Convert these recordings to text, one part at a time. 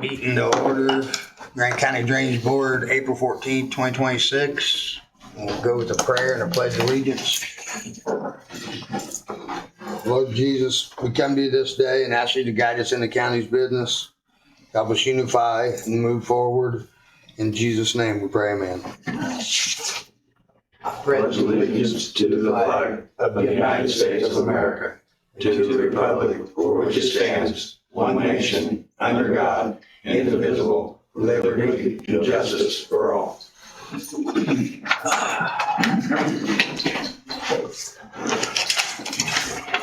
Meeting to order, Grant County Drainage Board, April 14th, 2026. We'll go with a prayer and a pledge of allegiance. Lord Jesus, we come to you this day and ask you to guide us in the county's business. Help us unify and move forward. In Jesus' name we pray, amen. I pledge allegiance to the flag of the United States of America, to the republic for which it stands, one nation, under God, indivisible, with liberty and justice for all.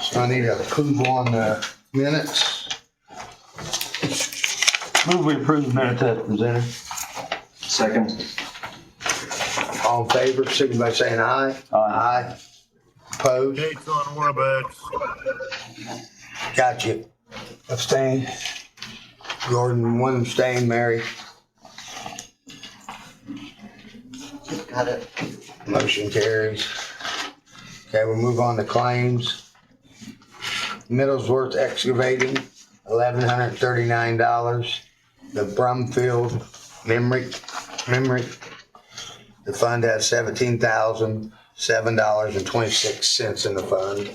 So I need approval on the minutes. Move we approve the minutes as presented. Second. All in favor, signify by saying aye. Aye. Opposed? Dates on Warbucks. Got you. Abstain. Gordon, one abstain, Mary. Got it. Motion carries. Okay, we'll move on to claims. Middlesworth Excavating, $1,139. The Brumfield Limerick. The fund has $17,007.26 in the fund.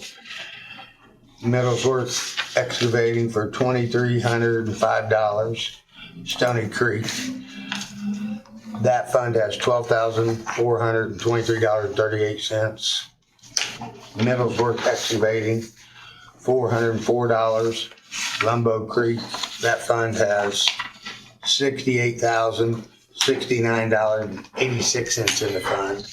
Middlesworth Excavating for $2,305. Stony Creek. That fund has $12,423.38. Middlesworth Excavating, $404. Lumbo Creek, that fund has $68,069.86 in the fund.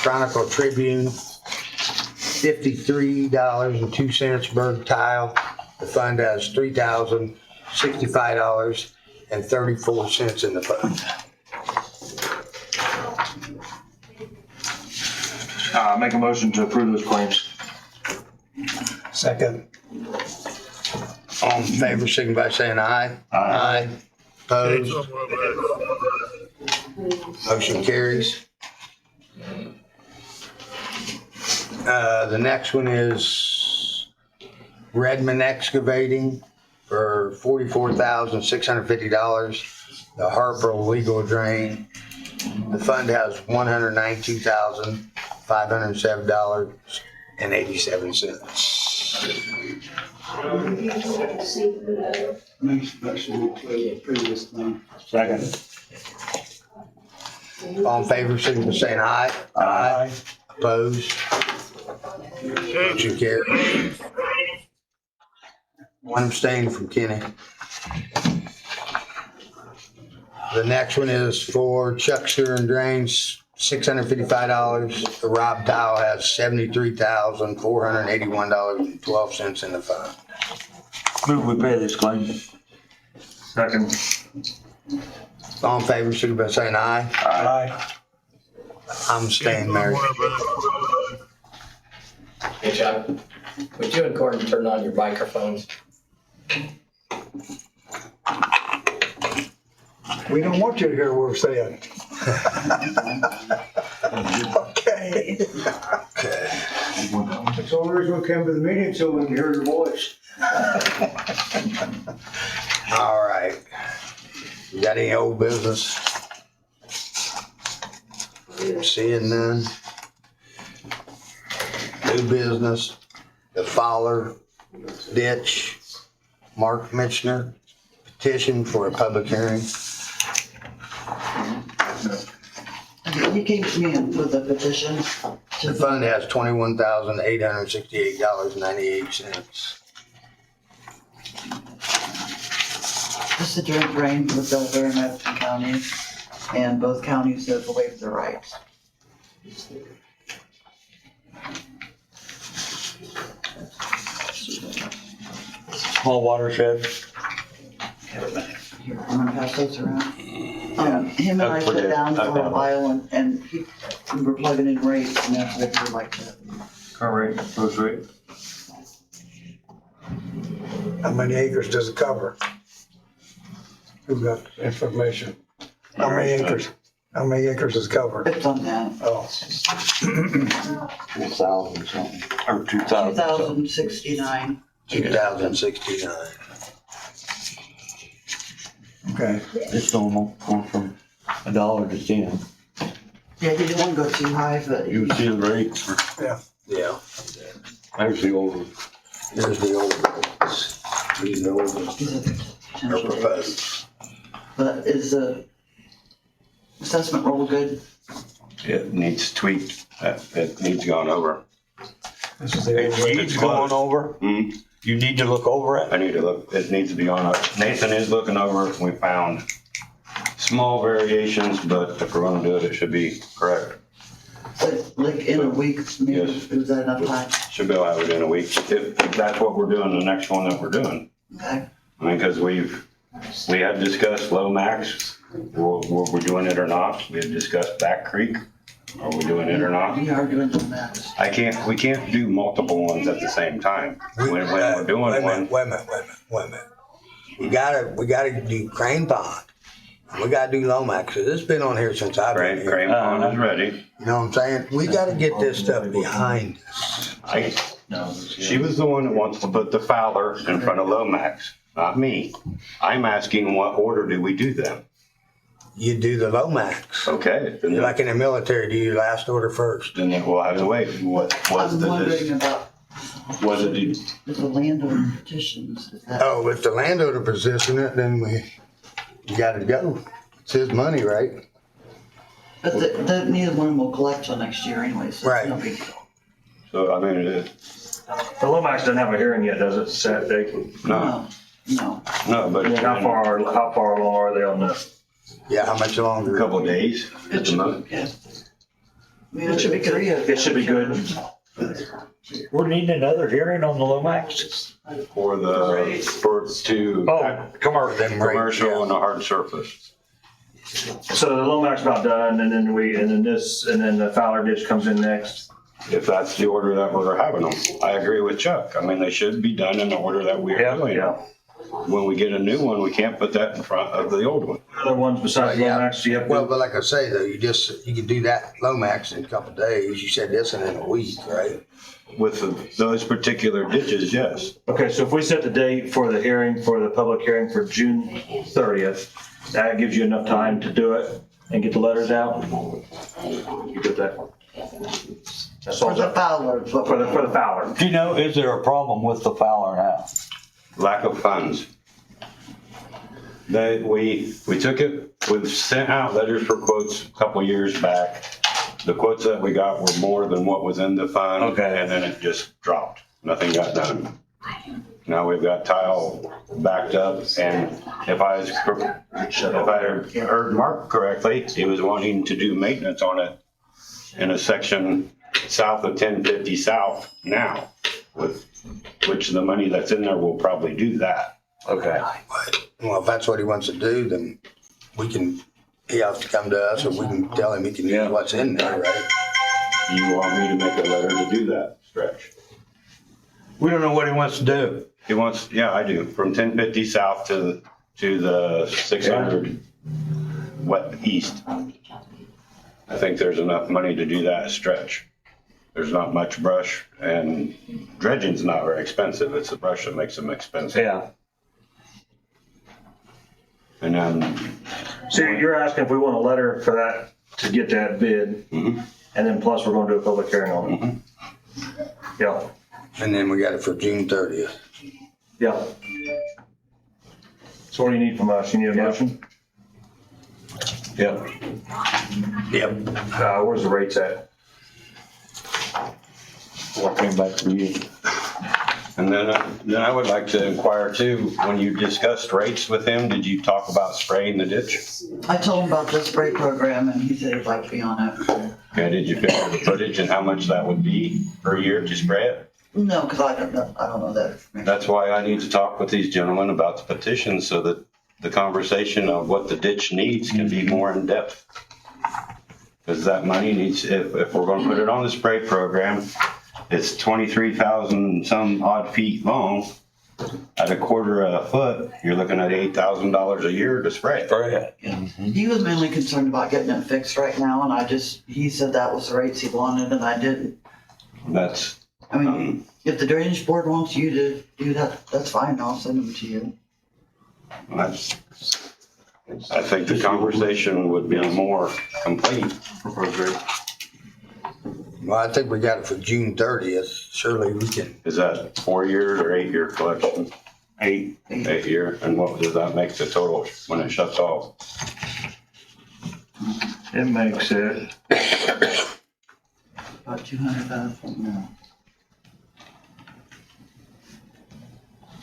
Chronicle Tribune, $53.02. Berg Tile, the fund has $3,065.34 in the fund. Make a motion to approve those claims. Second. All in favor, signify by saying aye. Aye. Dates Opposed? on Warbucks. Motion carries. The next one is Redmond Excavating for $44,650. The Harper Legal Drain. The fund has $192,507.87. Second. All in favor, signify by saying aye. Aye. Opposed? Motion carries. One abstaining from Kenny. The next one is for Chuck Sewer and Drains, $655. The Rob Tile has $73,481.12 in the fund. Move we pay this claim. Second. All in favor, signify by saying aye. Aye. I'm staying Dates on married. Warbucks. Hey Chuck, would you and Gordon turn on your microphones? We don't want you to hear what we're saying. Okay. That's the only reason we come to the meeting, so we can hear your voice. All right. You got any old business? Seeing none. New business, the Fowler Ditch, Mark Mitchner, petition for a public hearing. He came to me with a petition The to, fund has $21,868.98. this is a joint drain with Delaware and Madison County, and both counties have waived their rights. Small watershed. Here, I'm gonna pass those around. Him and I I'll put sat it- down I'll for a down. while and we were plugging in rates, and that's what we'd like to. Current rate, proposed rate. How many acres does it cover? Who got information? How many acres? How many acres is covered? It's on that, Oh, 2,000 something, or 2,000 something. 2069. 2069. Okay. It's normal, going from $1 to 10. Yeah, he didn't want to go too high, but You see the rates for, Yeah. there's the old, Here's the old ones. These are the old ones. these are the They're potential. proposed. But is the assessment roll good? It needs tweaked. It needs gone over. This is the it old way. needs going over. Hmm. You need to look over it. I need to look, it needs to be on. Nathan is looking over it. We found small variations, but if we're gonna do it, it should be correct. Like in a week, maybe, Yes. is that enough time? Should be able to have it in a week. If that's what we're doing, the next one that we're doing. Okay. I mean, because we had discussed low max, were we doing it or not? We had discussed Back Creek, are we doing it or not? We are doing the max. We can't do multiple ones at the same time. When we're doing Wait a one, minute, wait a minute. We gotta do Crane Pond. We gotta do Lomax. It's been on here since I've been here. Crane Pond is ready. You know what I'm saying? We gotta get this stuff behind us. She was the one that wants to put the Fowler in front of Lomax, not me. I'm asking what order do we do them? You do the Lomax. Okay, then Like in the military, do your last order first. we'll have to wait. What was I'm the, wondering about was it the, the landowner petitions. Is that, Oh, if the landowner position it, then we gotta go. It's his money, right? but neither one of them will collect till next year anyway, so Right. it's no big deal. so I mean, it is, The Lomax doesn't have a hearing yet, does it, set date? no, No. but And how far along are they on this? Yeah, how much a longer? couple of days at the most. Yeah. I mean, it should be good. It should be good. We're needing another hearing on the Lomax. For to Oh, commercial. Them right, commercial yeah. on a hard surface. So the Lomax about done, and then the Fowler ditch comes in next. If that's the order that we're having them. I agree with Chuck. I mean, they should be done in the order that we're doing them. When we get a new one, we can't put that in front of the old one. Other ones besides Yeah. Lomax, do you have? Well, but like I say though, you can do that Lomax in a couple of days. You said this in a week, right? With those particular ditches, yes. Okay, so if we set the date for the hearing, for the public hearing for June 30th, that gives you enough time to do it and get the letters out? You get that? That's all. For the Fowler. For the Fowler. Do you know, is there a problem with the Fowler now? Lack of funds. We took it, we've sent out letters for quotes a couple years back. The quotes that we got were more than what was in the fund. Okay. And then it just dropped. Nothing got done. Now we've got tile backed up, and if I heard Mark correctly, he was wanting to do maintenance on it in a section south of 1050 South now, which the money that's in there will probably do that. Okay. Well, if that's what he wants to do, then he has to come to us, or we can tell him he can use what's in there, right? You want me to make a letter to do that stretch? We don't know what he wants to do. He wants, yeah, I do, from 1050 South to the 600 east. I think there's enough money to do that stretch. There's not much brush, and dredging's not very expensive. It's the brush that makes them expensive. Yeah. And then, So you're asking if we want a letter for that, to get that bid, Mhm. and then plus we're gonna do a public hearing on it? Yeah, And then we got it for June 30th. yeah. So what do you need from us? You need a motion? Yep. Yep. Where's the rates at? What came back to you? and then I would like to inquire too, when you discussed rates with him, did you talk about spraying the ditch? I told him about the spray program and he said he'd like to be on it. Okay, did you figure the footage and how much that would be per year to spray it? No, because I don't know that information. That's why I need to talk with these gentlemen about the petition, so that the conversation of what the ditch needs can be more in depth. Because that money needs, if we're gonna put it on the spray program, it's 23,000 some odd feet long. At a quarter a foot, you're looking at $8,000 a year to spray it. Spray it. He was mainly concerned about getting it fixed right now and he said that was the rates he wanted and I didn't. That's, I mean, if the drainage board wants you to do that, that's fine, I'll send them to you. that's, I think the conversation would be more complete. Proposed rate. Well, I think we got it for June 30th. Surely we can. Is that 4 years or 8 year collection? 8. 8 year, and what does that make the total when it shuts off? It makes it, About 200,000, no.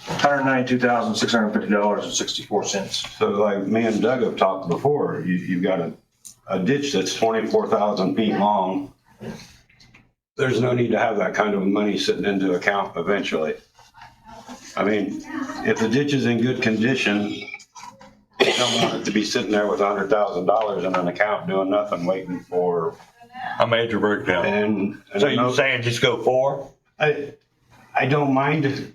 $192,650.64. So like me and Doug have talked before, you've got a ditch that's 24,000 feet long. There's no need to have that kind of money sitting into account eventually. I mean, if the ditch is in good condition, you don't want it to be sitting there with $100,000 in an account doing nothing, waiting for, A major breakdown. and. So you're saying just go 4? I don't mind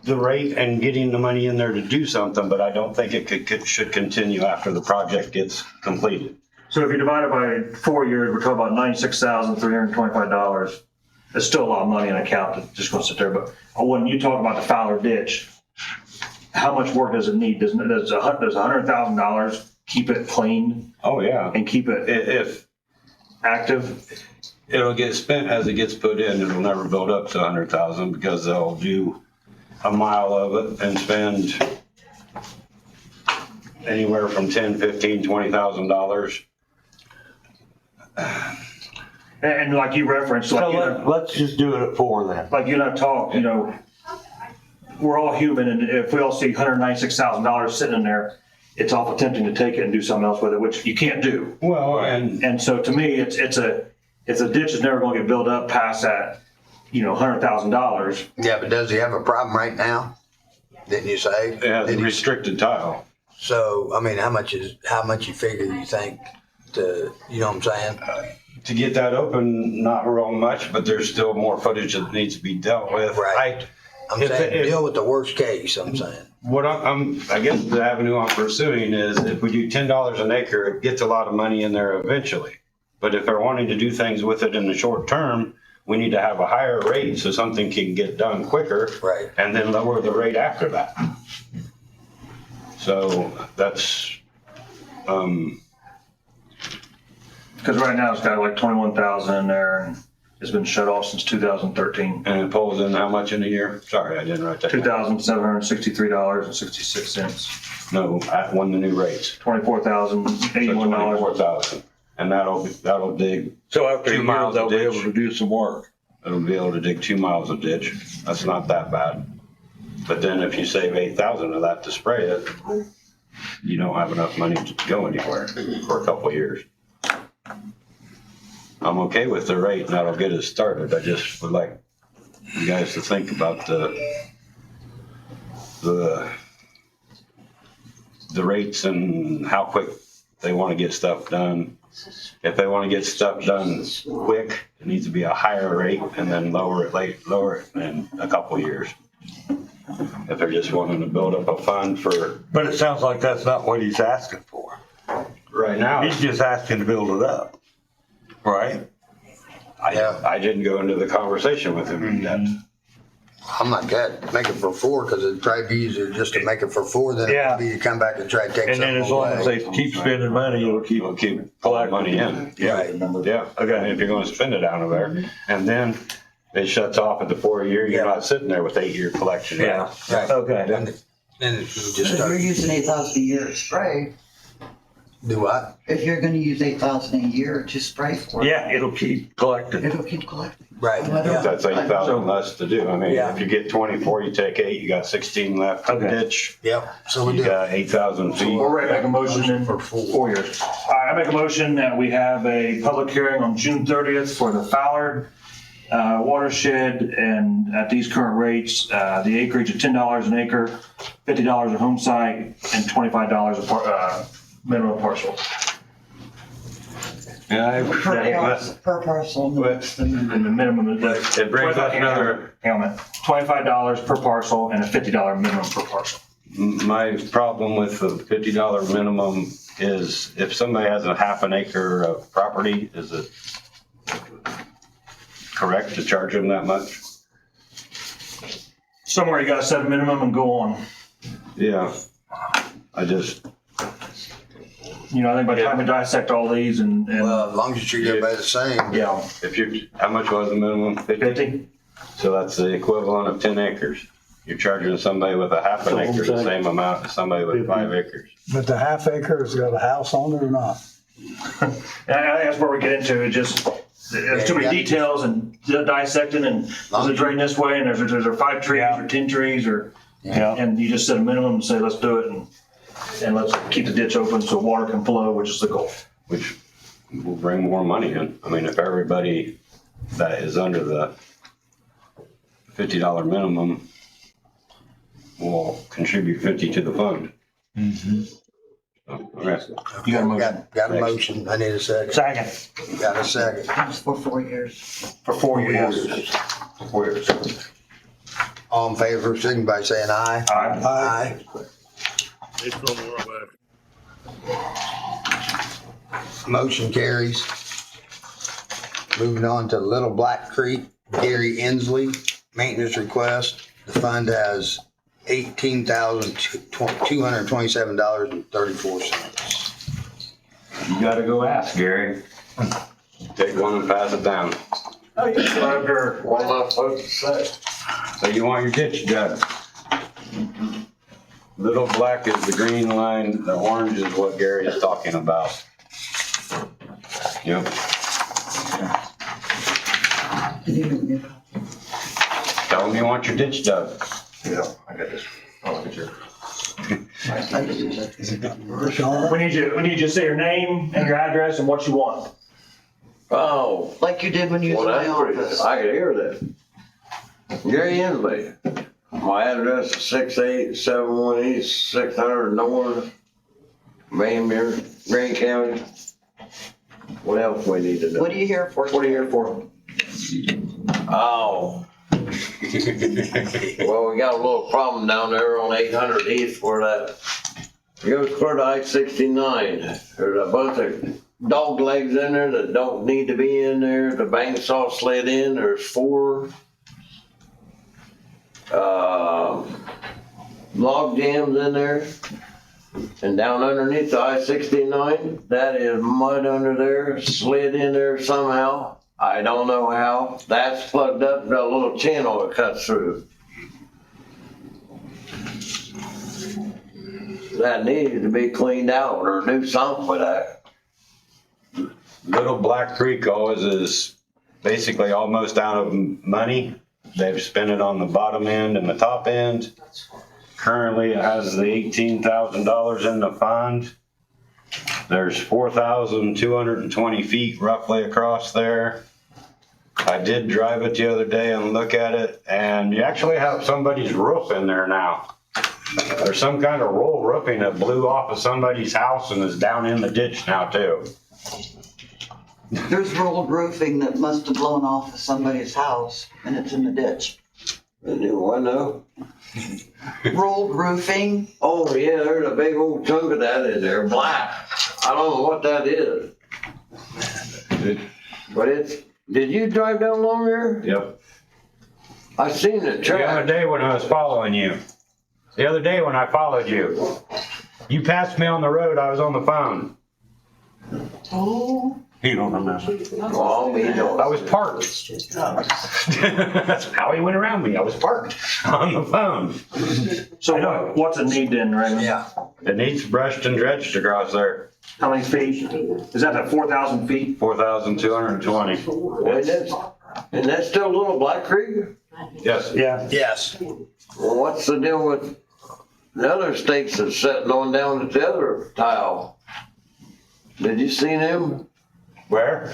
the rate and getting the money in there to do something, but I don't think it should continue after the project gets completed. So if you divide it by 4 years, we're talking about $96,325. It's still a lot of money in an account that just gonna sit there, but when you talk about the Fowler ditch, how much work does it need? Does $100,000 keep it clean Oh, yeah. and keep it If active? it'll get spent as it gets put in, it'll never build up to 100,000 because they'll do a mile of it and spend anywhere from $10, $15, $20,000. And like you referenced, like So you know, let's just do it at 4 then. like you and I talked, you know, we're all human, and if we all see $196,000 sitting in there, it's awful tempting to take it and do something else with it, which you can't do. Well, and And so to me, it's a ditch is never gonna get built up past that, you know, $100,000. Yeah, but does he have a problem right now? Didn't you say? it has Did a he- restricted tile. So, I mean, how much you figure you think to, you know what I'm saying? To get that open, not real much, but there's still more footage that needs to be dealt with. Right. I'm If- saying, if- deal with the worst case, I'm saying. What I guess the avenue I'm pursuing is if we do $10 an acre, it gets a lot of money in there eventually. But if they're wanting to do things with it in the short term, we need to have a higher rate so something can get done quicker. Right. And then lower the rate after that. So that's, Because right now it's got like 21,000 in there, and it's been shut off since 2013. and it pulls in how much in a year? Sorry, I didn't write that down. $2,763.66. No, when the new rates. So $24,081. 24,000. And that'll dig, So after 2 a year, miles they'll of be ditch. able to do some work. it'll be able to dig 2 miles of ditch. That's not that bad. But then if you save 8,000 of that to spray it, you don't have enough money to go anywhere for a couple of years. I'm okay with the rate and that'll get us started. I just would like you guys to think about the rates and how quick they want to get stuff done. If they want to get stuff done quick, it needs to be a higher rate and then lower it in a couple of years. If they're just wanting to build up a fund for But it sounds like that's not what he's asking for. right now. He's just asking to build it up, right? I didn't go into the conversation with him in depth. I'm like that. Make it for 4 because it'd probably be easier just to make it for 4 than it Yeah. would be to come back and try to take And then something as long as away. they keep spending money, it'll keep. We'll keep pulling money in. Right. Yeah, okay, if you're gonna spend it out of there, and then it shuts off at the 4-year, you're Yeah. not sitting there with 8-year collection. Yeah, Right. okay. Then if you just If start, you're using 8,000 a year to spray, do what? if you're gonna use 8,000 a year to spray for it, Yeah, it'll keep collecting. it'll keep collecting. Right. Well, I don't- Yeah. That's 8,000 less to do. I mean, Yeah. if you get 24, you take 8, you got 16 left to Okay. ditch. Yep. So we You do. got 8,000 feet. We're ready to make a motion in for 4 years. All right, I make a motion that we have a public hearing on June 30th for the Fowler watershed, and at these current rates, the acreage of $10 an acre, $50 a home site, and $25 a minimum parcel. Per parcel. that's the minimum. And the minimum is that. It brings up another, Hang on a minute. $25 per parcel and a $50 minimum per parcel. my problem with the $50 minimum is if somebody has a half an acre of property, is it correct to charge them that much? Somewhere you gotta set a minimum and go on. Yeah, I just, You know, I think by the time we dissect all these and Well, as long as you treat everybody the same. yeah, If you, how much was the minimum? 50. So that's the equivalent of 10 acres. You're charging somebody with a half an acre the same amount as somebody with 5 acres. But the half acre has got a house on it or not? And I think that's where we get into it. Just there's too many details and dissecting, and does it drain this way? And there's there 5 trees or 10 trees or and you just set a minimum and say let's do it and let's keep the ditch open so water can flow, which is the goal. Which will bring more money in. I mean, if everybody that is under the $50 minimum will contribute 50 to the fund. Okay. You got a motion? Got a motion. I need a second. Second. Got a second. That's for 4 years. For 4 years. 4 years. All in favor, signify by saying aye. Aye. Aye. It's from Warbeck. Motion carries. Moving on to Little Black Creek, Gary Inslee, maintenance request. The fund has $18,227.34. You gotta go ask, Gary. Take one and pass it down. Oh, you sure. What am I supposed to say? So you want your ditch dug? Little black is the green line, the orange is what Gary is talking about. Yep. Tell him you want your ditch dug. Yeah, I got this. I'll look at your. Sean? We need you to say your name and your address and what you want. Oh, Like you did when you was well, in my that's pretty, office. I could hear that. Gary Inslee. My address is 68718 East 600 North, Vandermeer, Grant County. What else we need to know? What are you here for? What are you here for? Oh. Well, we got a little problem down there on 800 East where that goes clear to I-69. There's a bunch of dog legs in there that don't need to be in there. The bank saw slid in. There's 4 log jams in there. And down underneath the I-69, that is mud under there, slid in there somehow. I don't know how. That's plugged up, got a little channel that cuts through. That needs to be cleaned out or do something with that. Little Black Creek always is basically almost out of money. They've spent it on the bottom end and the top end. Currently, it has the $18,000 in the fund. There's 4,220 feet roughly across there. I did drive it the other day and look at it, and you actually have somebody's roof in there now. There's some kind of roll roofing that blew off of somebody's house and is down in the ditch now too. There's rolled roofing that must have blown off of somebody's house and it's in the ditch. What now? Rolled roofing, Oh, yeah, there's a big old chunk of that in there, black. I don't know what that is. But it's, did you drive down along there? Yep. I seen the The track. other day when I was following you. The other day when I followed you. You passed me on the road, I was on the phone. oh, He don't remember. Oh, me no. I was parked. That's how he went around me. I was parked on the phone. So what's it need then, Raymond? Yeah. It needs brushed and dredged across there. How many feet? Is that 4,000 feet? 4,220. And that's still Little Black Creek? Yes. Yeah. Yes. Well, what's the deal with the other stakes that's sitting on down at the other tile? Did you see them? Where?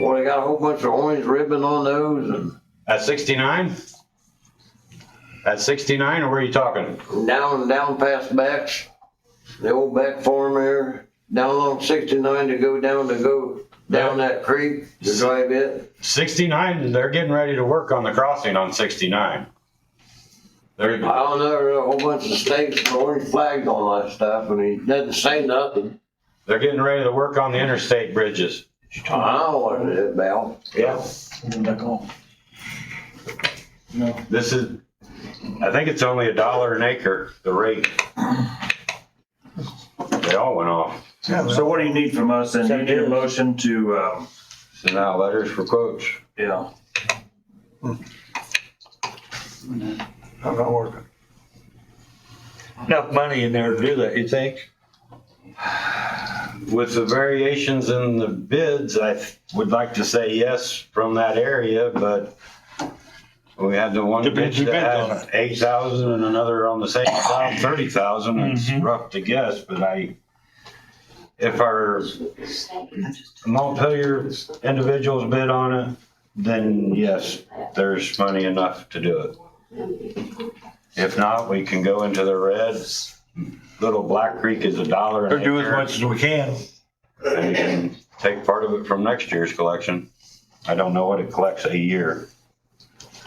Well, they got a whole bunch of orange ribbon on those and At 69? At 69, or where are you talking? down past Beck's, the old Beck farm there, down along 69 to go down that creek to drive it. 69, they're getting ready to work on the crossing on 69. I don't know, there's a whole bunch of stakes and orange flags on all that stuff, and he doesn't say nothing. They're getting ready to work on the interstate bridges. I don't know what it is about. Yeah. Back on. No. This is, I think it's only $1 an acre, the rate. They all went off. Yeah, So what do you need from us then? You need a motion to, Send out letters for quotes. yeah. I'm not working. Enough money in there to do that, you think? With the variations in the bids, I would like to say yes from that area, but we had the one bid Depends who that bids on had 8,000 and another on the same side, 30,000. It's Mhm. rough to guess, but if our Montpelier individuals bid on it, then yes, there's money enough to do it. If not, we can go into the red. Little Black Creek is $1 an Or do as acre. much as we can. And you can take part of it from next year's collection. I don't know what it collects a year.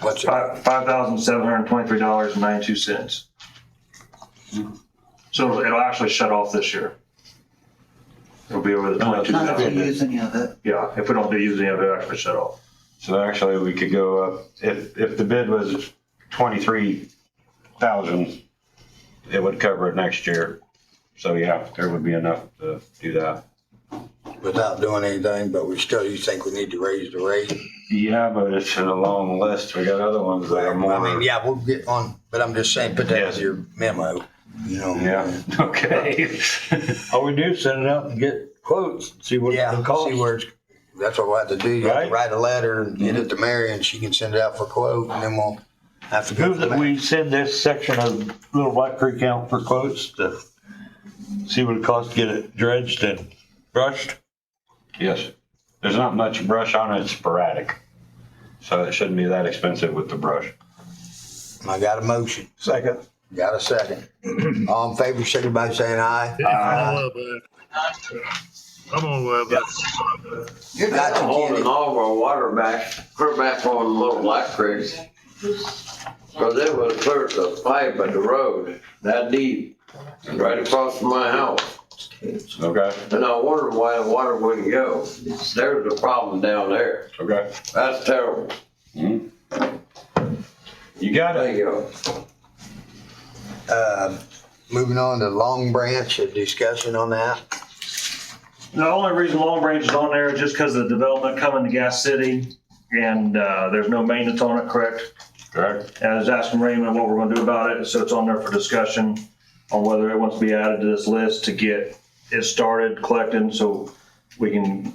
What's it? $5,723.92. So it'll actually shut off this year. It'll be over the Not if we 22,000. use any of it. Yeah, if we don't use any of it, it'll actually shut off. So actually, we could go up, if the bid was 23,000, it would cover it next year. So yeah, there would be enough to do that. Without doing anything, but you think we need to raise the rate? Yeah, but it's in a long list. We got other ones that are I mean, more. yeah, we'll get on, but I'm just saying, put that as your memo, you know? Yeah. Okay. All we do is send it out and get quotes, see what Yeah, it costs. see where it's, that's what we'll have to do. You have to Right. write a letter and get it to Mary and she can send it out for quote and then we'll have to go Move from that there. we send this section of Little Black Creek out for quotes to see what it costs to get it dredged and brushed. Yes. There's not much brush on it. It's sporadic. So it shouldn't be that expensive with the brush. I got a motion, Second. got a second. All in favor, signify by saying aye. I'm gonna wear that. You're Got good. you, Holding Kenny. all of our water back, clear back on Little Black Creek. Cause it was clear to the pipe at the road, that deep, right across from my house. Okay. And I wondered why the water wouldn't go. There's a problem down there. Okay. That's terrible. You got There it. you go. Moving on to Long Branch, a discussion on that. The only reason Long Branch is on there is just because of the development coming to Gas City and there's no maintenance on it, correct? Correct. And I was asking Raymond what we're gonna do about it, so it's on there for discussion on whether it wants to be added to this list to get it started collecting, so we can,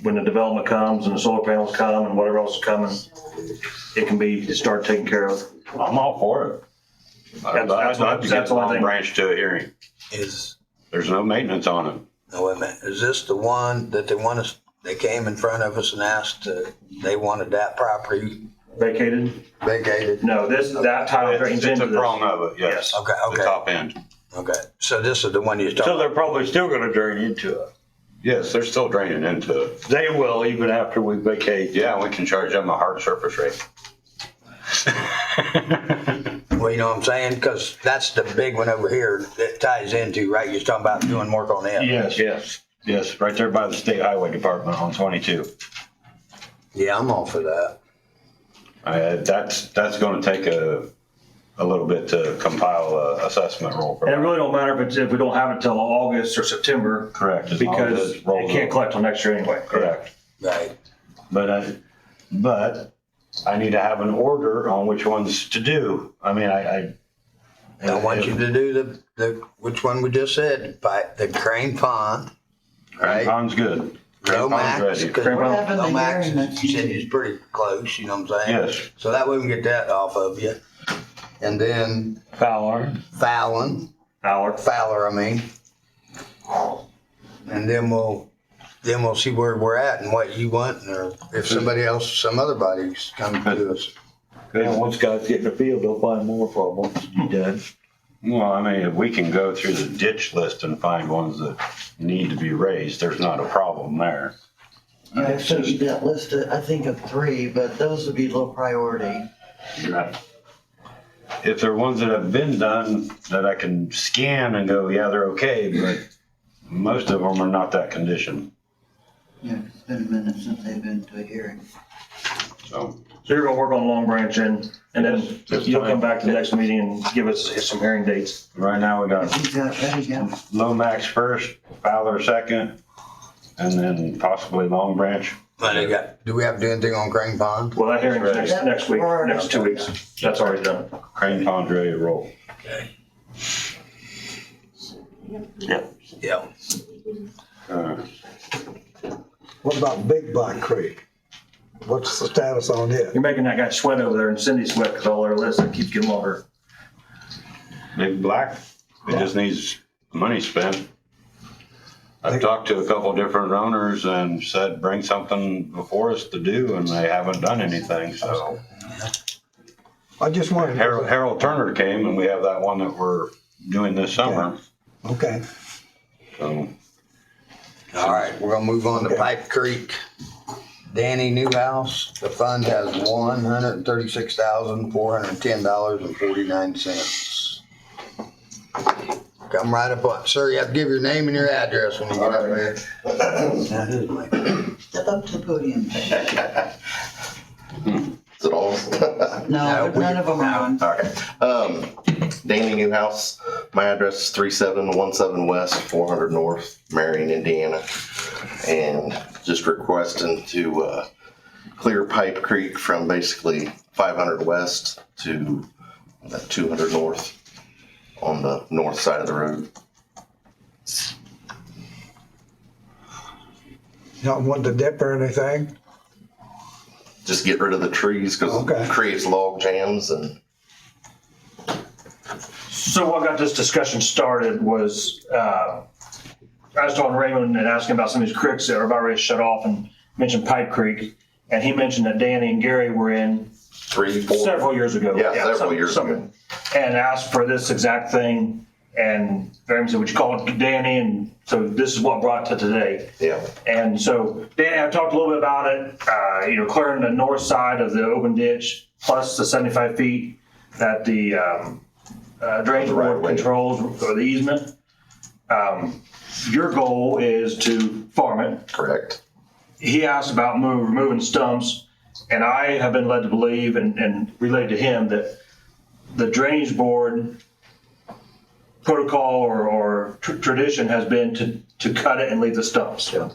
when the development comes and the solar panels come and whatever else is coming, it can be start taken care of. I'm all for it. I'd That's like to get the only Long thing. Branch to a hearing. Is, There's no maintenance on it. no, wait a minute, is this the one that they came in front of us and asked, they wanted that property Vacated? vacated? No, that tile drains It's into a this. prong of it, yes. Okay, The okay, top end. okay. So this is the one you're So talking they're about? probably still gonna drain into it. Yes, they're still draining into it. They will even after we vacate. Yeah, we can charge them a hard surface rate. Well, you know what I'm saying? Because that's the big one over here that ties into, right? You're talking about doing work on it. Yes, yes, yes, right there by the State Highway Department on 22. Yeah, I'm all for that. That's gonna take a little bit to compile a assessment roll for And it that. really don't matter if we don't have it till August or September, Correct. as long as because it rolls it can't over. collect till next year anyway. Correct. Right. But I need to have an order on which ones to do. I mean, I want you to do which one we just said, the Crane Pond, right? Pond's good. No Pond's Max, ready. because We're having the Max, hearing next you said he's pretty close, you know what I'm saying? Yes. So that way we can get that off of you. And then Fowler. Fowler, I mean. And then we'll see where we're at and what you want, or if somebody else, some other body's coming to us. And once guys get in the field, they'll find more problems to be done. Well, I mean, if we can go through the ditch list and find ones that need to be raised, there's not a problem there. Yeah, I showed you that list, I think of 3, but those would be low priority. If they're ones that have been done that I can scan and go, yeah, they're okay, but most of them are not that condition. Yeah, it's been a minute since they've been to a hearing. So, So you're gonna work on Long Branch and then Yes, this you'll time. come back to the next meeting and give us some hearing dates. right now we got He's got it ready, yeah. Lomax first, Fowler second, and then possibly Long Branch. But they got, do we have to do anything on Crane Pond? Well, that hearing's Right. next week, next 2 weeks. That's already done. Crane Pond's ready to roll. Yeah. Uh, What about Big Black Creek? What's the status on it? You're making that guy sweat over there and Cindy sweat because all our lists keeps getting longer. Big Black, it just needs money spent. I've talked to a couple different owners and said, bring something before us to do, and they haven't done anything, so. I just wanted. Harold Turner came, and we have that one that we're doing this summer, Okay, so. All right, we're gonna move on to Pipe Creek. Danny Newhouse, the fund has $136,410.49. Come right up on, sir, you have to give your name and your address when you get up there. Now, who's my- Step up to the podium. Is it all? No, none of them are on. Okay. Danny Newhouse. My address is 3717 West, 400 North, Marion, Indiana. And just requesting to clear Pipe Creek from basically 500 West to 200 North on the north side of the road. you don't want to dip or anything? Just get rid of the trees because Okay. it creates log jams and So what got this discussion started was, I was talking to Raymond and asking about some of these creeks that are about ready to shut off and mentioned Pipe Creek. And he mentioned that Danny and Gary were in 3, 4. several years ago. Yeah, several years something. ago. And asked for this exact thing. And Raymond said, would you call it Danny? And so this is what brought to today. Yeah. And so Danny, I talked a little bit about it, clearing the north side of the open ditch plus the 75 feet that the drainage The right board way. controls or the easement. Your goal is to farm it. Correct. He asked about removing stumps, and I have been led to believe and relayed to him that the drainage board protocol or tradition has been to cut it and leave the stumps. Yeah.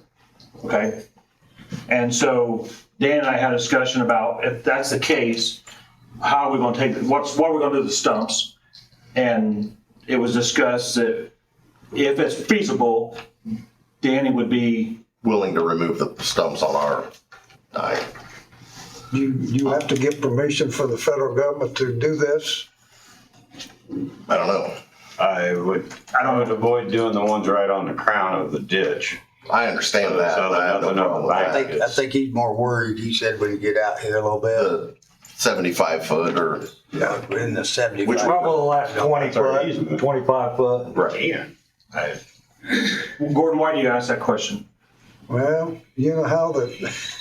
Okay? And so Dan and I had a discussion about if that's the case, how are we gonna take, what are we gonna do with the stumps? And it was discussed that if it's feasible, Danny would be, Willing to remove the stumps on our dime. You have to get permission for the federal government to do this? I don't know. I would avoid doing the ones right on the crown of the ditch. I understand So that. I have no nothing problem with back. that. I think he's more worried, he said, when you get out here a little bit. The 75 foot or, Yeah, in the 75. Which Probably the last 20 foot, 25 foot. right. Gordon, why do you ask that question? Well, you know how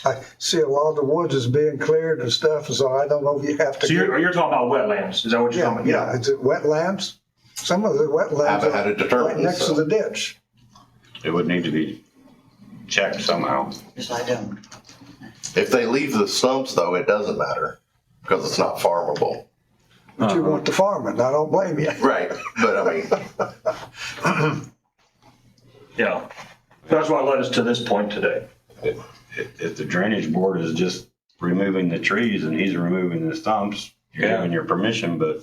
I see a lot of the woods is being cleared and stuff, so I don't know if you have to. So you're talking about wetlands, is that what you're talking Yeah, about? yeah, it's wetlands. Some of the wetlands Haven't had are it determined, right next to so. the ditch. It would need to be checked somehow. Yes, I don't. If they leave the stumps though, it doesn't matter because it's not farmable. But you want to farm it, I don't blame you. Right. But I mean, Yeah. That's what led us to this point today. If the drainage board is just removing the trees and he's removing the stumps, you're Yeah. giving your permission, but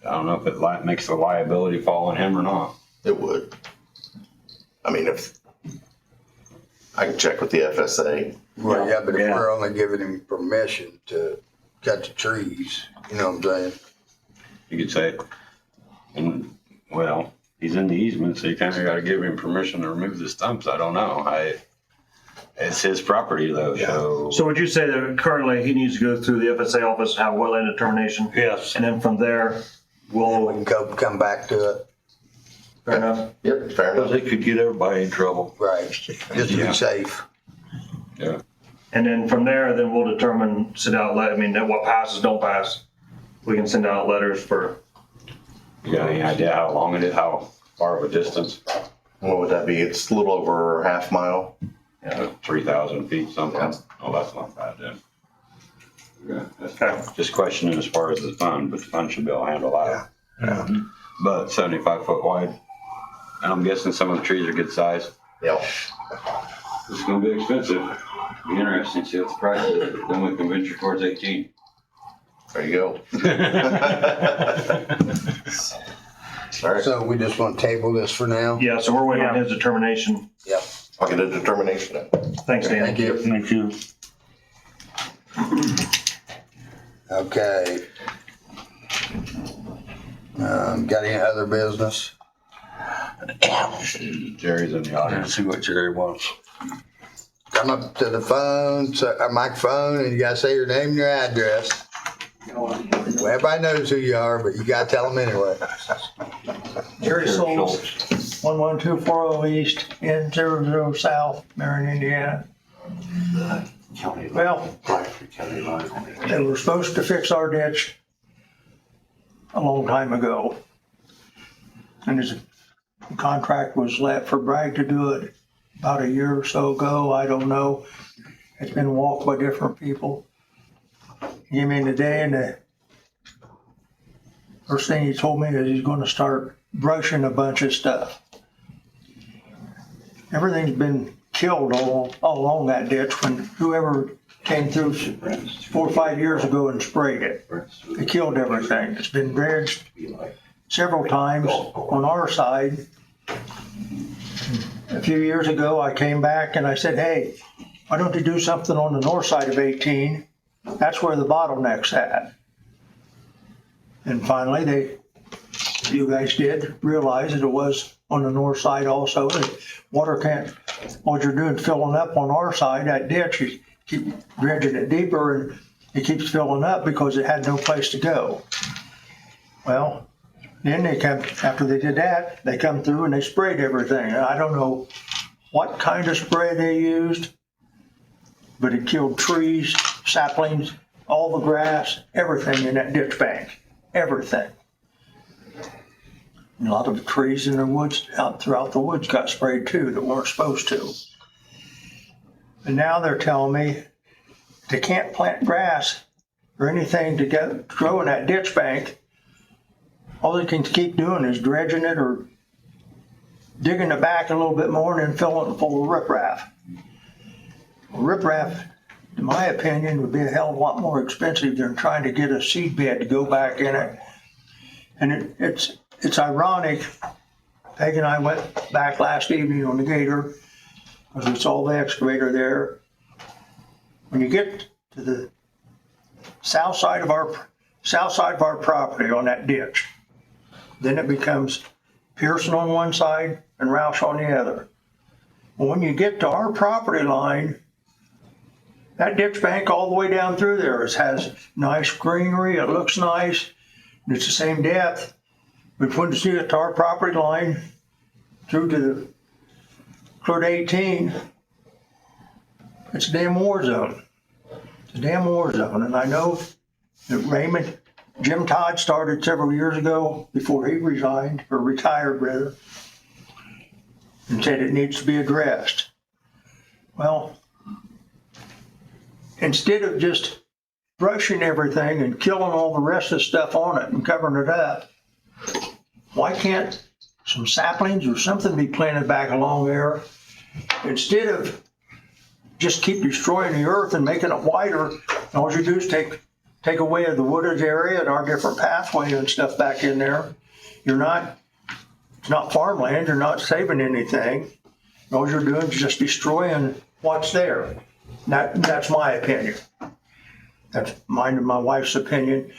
I don't know if it makes the liability fall on him or not. it would. I mean, if I can check with the FSA. Well, yeah, but if Yeah. we're only giving him permission to cut the trees, you know what I'm saying? You could say, well, he's in the easement, so you kind of got to give him permission to remove the stumps. I don't know. It's his property though, so. So would you say that currently he needs to go through the FSA office, have wetland determination? Yes. And then from there, We we'll, can come back to it, fair enough? Yep, fair Because enough. it could get everybody in trouble. right, just to Yeah. be safe. Yeah. And then from there, then we'll determine, what passes, don't pass. We can send out letters for, You got any idea how long it is, how far of a distance? What would that be? It's a little over a half mile. 3,000 feet, something. Yeah. Oh, that's not bad then. Okay. Just questioning as far as the fund, but the fund should be able to handle that. Yeah. But 75-foot wide, and I'm guessing some of the trees are good size. Yep. It's gonna be expensive. Be interesting to see what the price is, but then we can venture towards 18. There you go. All right, So we just want to table this for now? Yeah, so we're waiting on his determination. I'll get a determination out. Thanks, Dan. Thank you. Thank you. Okay. Got any other business? Jerry's in the audience. See what Jerry wants. Come up to the phone, microphone, and you gotta say your name and your address. Well, everybody knows who you are, but you gotta tell them anyway. Jerry Souls, 11240 East, N00 South, Marion, Indiana. Well, they were supposed to fix our ditch a long time ago. And the contract was let for Bragg to do it about a year or so ago, I don't know. It's been walked by different people. He came in today and the first thing he told me is he's gonna start brushing a bunch of stuff. Everything's been killed all along that ditch when whoever came through 4 or 5 years ago and sprayed it. They killed everything. It's been dredged several times on our side. A few years ago, I came back and I said, hey, why don't you do something on the north side of 18? That's where the bottleneck's at. And finally, you guys did realize that it was on the north side also. The water can't, all you're doing is filling up on our side, that ditch, you keep dredging it deeper and it keeps filling up because it had no place to go. Well, then they come, after they did that, they come through and they sprayed everything. And I don't know what kind of spray they used, but it killed trees, saplings, all the grass, everything in that ditch bank, everything. And a lot of the trees in the woods, out throughout the woods got sprayed too that weren't supposed to. And now they're telling me they can't plant grass or anything to grow in that ditch bank. All they can keep doing is dredging it or digging it back a little bit more and then filling it full of riprap. Riprap, in my opinion, would be a hell of a lot more expensive than trying to get a seed bed to go back in it. And it's ironic, Peg and I went back last evening on the Gator, because we saw the excavator there. When you get to the south side of our property on that ditch, then it becomes Pearson on one side and Roush on the other. Well, when you get to our property line, that ditch bank all the way down through there has nice greenery, it looks nice, and it's the same depth. But when you get to our property line through to the clear to 18, it's a damn war zone. It's a damn war zone. And I know that Jim Todd started several years ago before he resigned, or retired rather, and said it needs to be addressed. Well, instead of just brushing everything and killing all the rest of the stuff on it and covering it up, why can't some saplings or something be planted back along there instead of just keep destroying the earth and making it wider? All you do is take away the wooded area and our different pathway and stuff back in there. It's not farmland, you're not saving anything. All you're doing is just destroying what's there. That's my opinion. That's mine and my wife's opinion,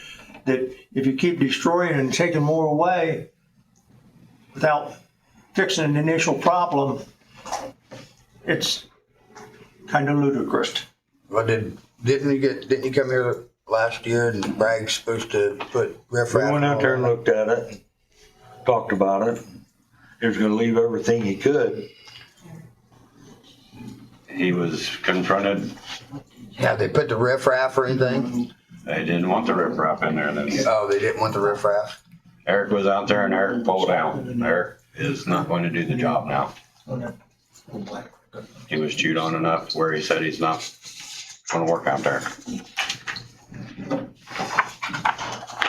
that if you keep destroying and taking more away without fixing the initial problem, it's kind of ludicrous. Well, didn't you come here last year and Bragg's supposed to put riffraff? We went out there and looked at it, talked about it. He was gonna leave everything he could. He was confronted. Have they put the riffraff or anything? They didn't want the riprap in there then. Oh, they didn't want the riffraff? Eric was out there and Eric pulled out. Eric is not going to do the job now. He was chewed on enough where he said he's not going to work out there.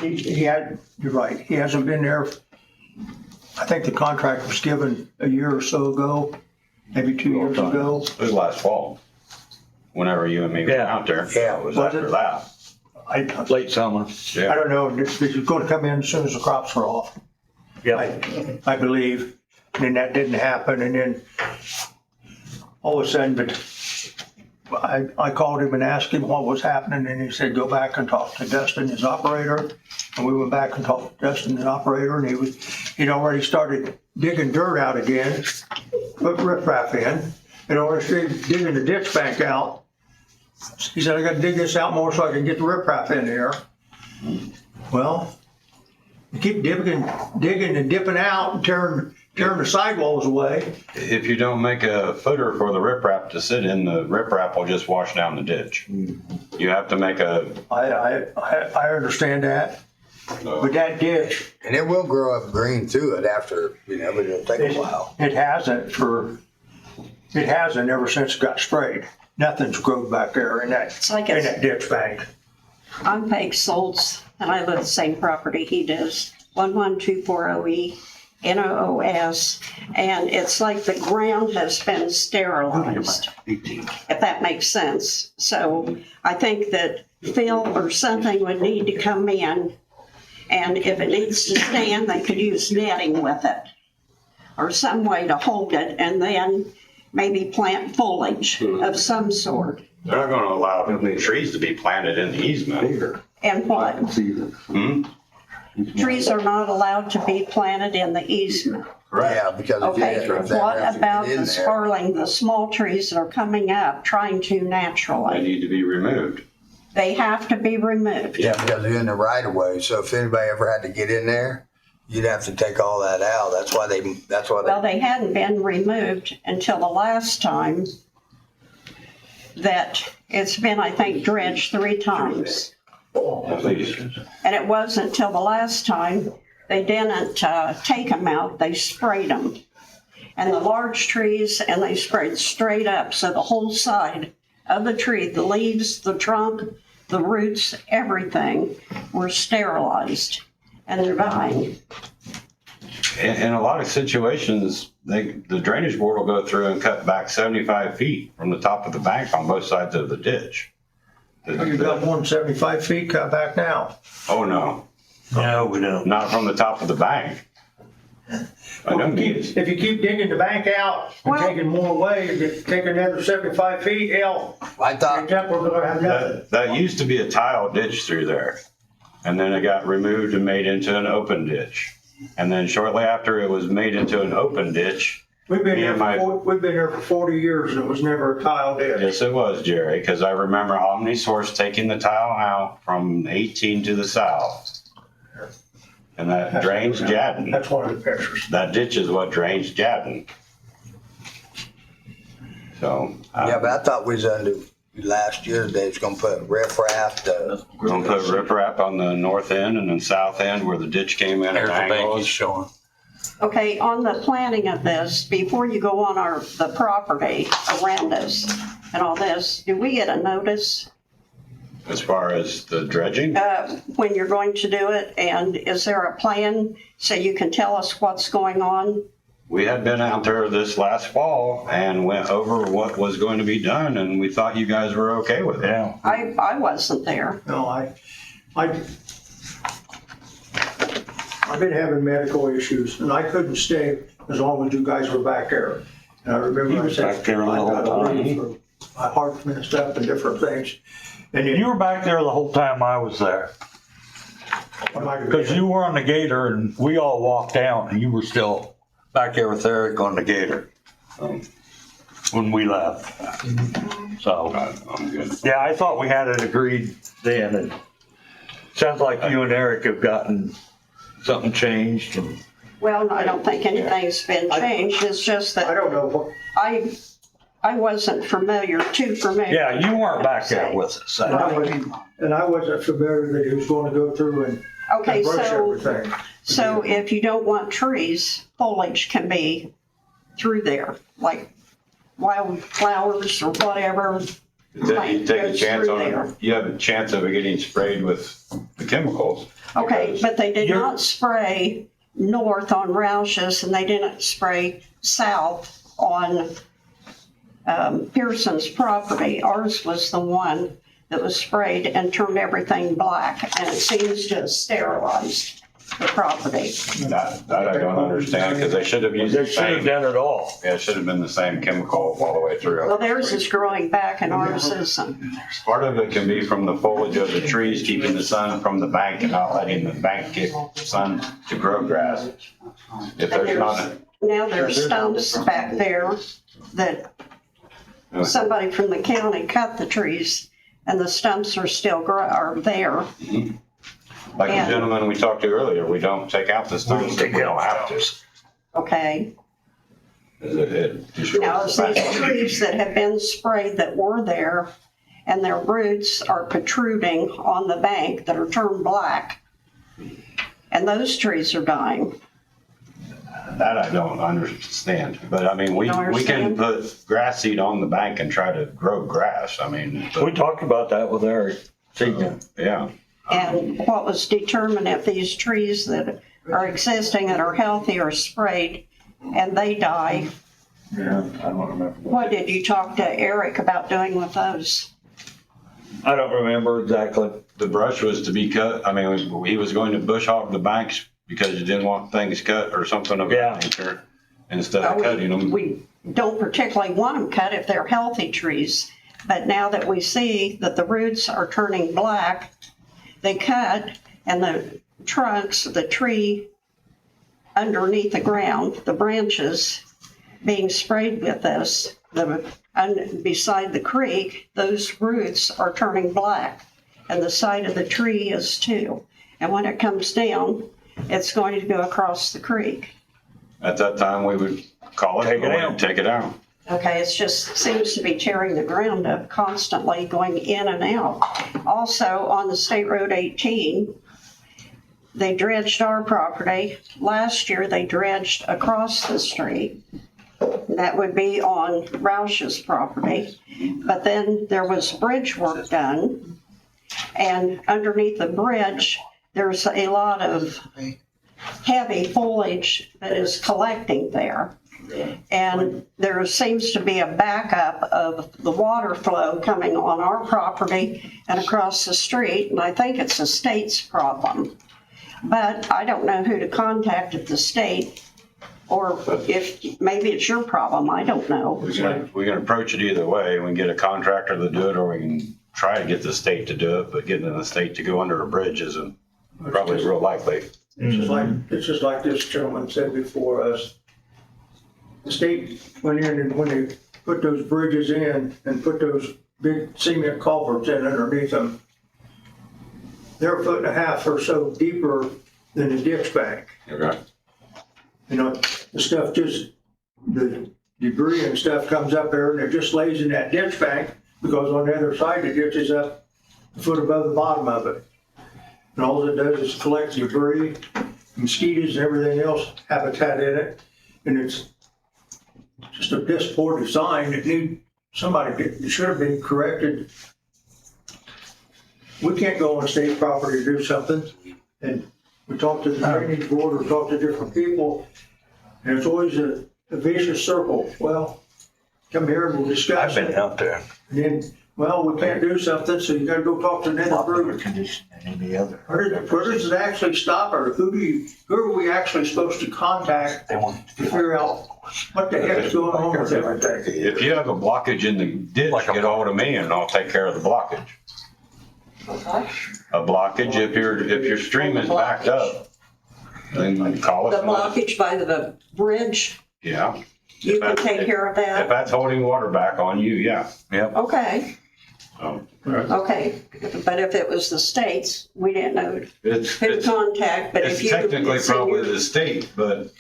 He had, you're right, he hasn't been there. I think the contract was given a year or so ago, maybe 2 years ago. It was last fall, whenever you and me were Yeah. out there. Yeah. It was Was after it? that. I Late summer. Yeah. don't know, this is going to come in as soon as the crops are off, Yep. I believe. And then that didn't happen, and then all of a sudden, but I called him and asked him what was happening, and he said, go back and talk to Dustin, his operator. And we went back and talked to Dustin, his operator, and he'd already started digging dirt out again, put riprap in, and already started digging the ditch bank out. He said, I gotta dig this out more so I can get the riprap in there. Well, you keep digging and dipping out and tearing the sidewalls away. If you don't make a footer for the riprap to sit in, the riprap will just wash down the ditch. You have to make a, I understand that, but that ditch, And it will grow up green to it after, but it'll take a while. it hasn't ever since it got sprayed. Nothing's grown back there in It's like that ditch bank. I'm Peg Soltz, and I live the same property he does, 11240E, NOOS, and it's like the ground has been sterilized, if that makes sense. So I think that Phil or something would need to come in, and if it needs to stand, they could use netting with it, or some way to hold it, and then maybe plant foliage of some sort. they're not gonna allow trees to be planted in the easement. And what? Hmm? Trees are not allowed to be planted in the easement. Yeah, because if Okay, if that what has to about get in the there. sparling, the small trees that are coming up, trying to They naturally? need to be removed. They have to be removed. Yeah, because they're in the right of way, so if anybody ever had to get in there, you'd have to take all that out. Well, they hadn't been removed until the last time that it's been, I think, dredged 3 times. At least. And it wasn't until the last time they didn't take them out, they sprayed them. And the large trees, and they sprayed straight up, so the whole side of the tree, the leaves, the trunk, the roots, everything were sterilized, and they're dying. In a lot of situations, the drainage board will go through and cut back 75 feet from the top of the bank on both sides of the ditch. You've got more than 75 feet cut back now. Oh, no, No, we don't. not from the top of the bank. I don't need it. If you keep digging the bank out and Well- taking more away, you take another 75 feet, hell, I thought, we're gonna have nothing. That used to be a tile ditch through there. And then it got removed and made into an open ditch. And then shortly after it was made into an open ditch, We've been Yeah, we've been there for 40 years and it was never a tile ditch. yes, it was, Jerry, because I remember OmniSource taking the tile out from 18 to the south. And that drains Jadden. That's one of the pictures. That ditch is what drains Jadden. So. yeah, but I thought we was under, last year, they was gonna put riprap, Gonna put riprap on the north end and then south end where the ditch came in at angles. showing. Okay, on the planning of this, before you go on the property around us and all this, do we get a notice As far as the dredging, when you're going to do it? And is there a plan so you can tell us what's going on? we had been out there this last fall and went over what was going to be done and we thought you guys were okay with it. Yeah. I wasn't there. No, I've been having medical issues and I couldn't stay as long as you guys were back there. And I remember You I was said, back there the whole I got time. for my heart's messed up and different things. And You were back there the whole time I was there. Because you were on the gator and we all walked down and you were still back there with Eric on the gator. When we left. So, I'm good. yeah, I thought we had it agreed then and sounds like you and Eric have gotten something changed and Well, I don't think anything's been changed. It's just I that don't know what, I wasn't too familiar. yeah, you weren't back there with us. and I wasn't familiar that he was going to go through and Okay, brush so, everything. so if you don't want trees, foliage can be through there, like wildflowers or whatever. Then you take a goes chance through on there. it. You have a chance of it getting sprayed with the chemicals. Okay, but they did You're- not spray north on Roush's and they didn't spray south on Pearson's property. Ours was the one that was sprayed and turned everything black, and it seems to have sterilized the property. That I don't understand, because they should have used They the should have same, done it all. yeah, it should have been the same chemical all the way through. Well, theirs is growing back and ours isn't. Part of it can be from the foliage of the trees, keeping the sun from the bank and not letting the bank get sun to grow grass. If And there's not, now there's stumps back there that somebody from the county cut the trees and the stumps are still are there. like the and- gentleman we talked to earlier, we don't take out the stumps if we don't have to. Okay. It destroys Now, the it's bank. these trees that have been sprayed that were there and their roots are protruding on the bank that are turned black. And those trees are dying. That I don't understand, but I mean, we Don't can understand? put grass seed on the bank and try to grow grass, I mean. but- We talked about that with Eric. Yeah, And what was determined if these trees that are existing that are healthy are sprayed and they die, Yeah, I don't remember. what did you talk to Eric about doing with those? I don't remember exactly. the brush was to be cut, I mean, he was going to bush hog the banks because he didn't want things cut or something of Yeah. that nature, instead of cutting them. We don't particularly want them cut if they're healthy trees, but now that we see that the roots are turning black, they cut and the trunks, the tree underneath the ground, the branches being sprayed with this, beside the creek, those roots are turning black and the side of the tree is too. And when it comes down, it's going to go across the creek. At that time, we would call it, Take it go ahead out. and take it out. Okay, it's just seems to be tearing the ground up constantly, going in and out. Also, on the State Road 18, they dredged our property. Last year, they dredged across the street. That would be on Roush's property. But then there was bridge work done. And underneath the bridge, there's a lot of heavy foliage that is collecting there. And there seems to be a backup of the water flow coming on our property and across the street, and I think it's the state's problem. But I don't know who to contact at the state, or if, maybe it's your problem, I don't know. We can approach it either way. We can get a contractor to do it, or we can try to get the state to do it, but getting the state to go under a bridge isn't probably real likely. It's just like this gentleman said before us. The state went in and when they put those bridges in and put those big cement culverts in underneath them, they're a foot and a half or so deeper than the ditch bank. Okay. You know, the stuff just, the debris and stuff comes up there and it just lays in that ditch bank because on the other side, the ditch is up a foot above the bottom of it. And all it does is collect debris, mosquitoes and everything else, habitat in it. And it's just a piss poor design that it should have been corrected. We can't go on state property to do something. And we talked to the drainage board, we talked to different people, and it's always a vicious circle. Well, come here and we'll discuss I've it. been out there. And then, well, we can't do something, so you gotta go talk to another group. Condition than any other. Where does it actually stop, or who are we actually supposed to contact They want to figure out what the heck's going on with everything? If you have a blockage in the ditch, Like a- get ahold of me and I'll take care of the blockage. A blockage, if your stream is backed up, then call The us. blockage by the bridge, Yeah. you can take care of If that? that's holding water back on you, yeah. Okay, So, okay, but if it was the state's, we didn't know It's, who to it's, contact, but if it's you. technically it's in probably your- the state, but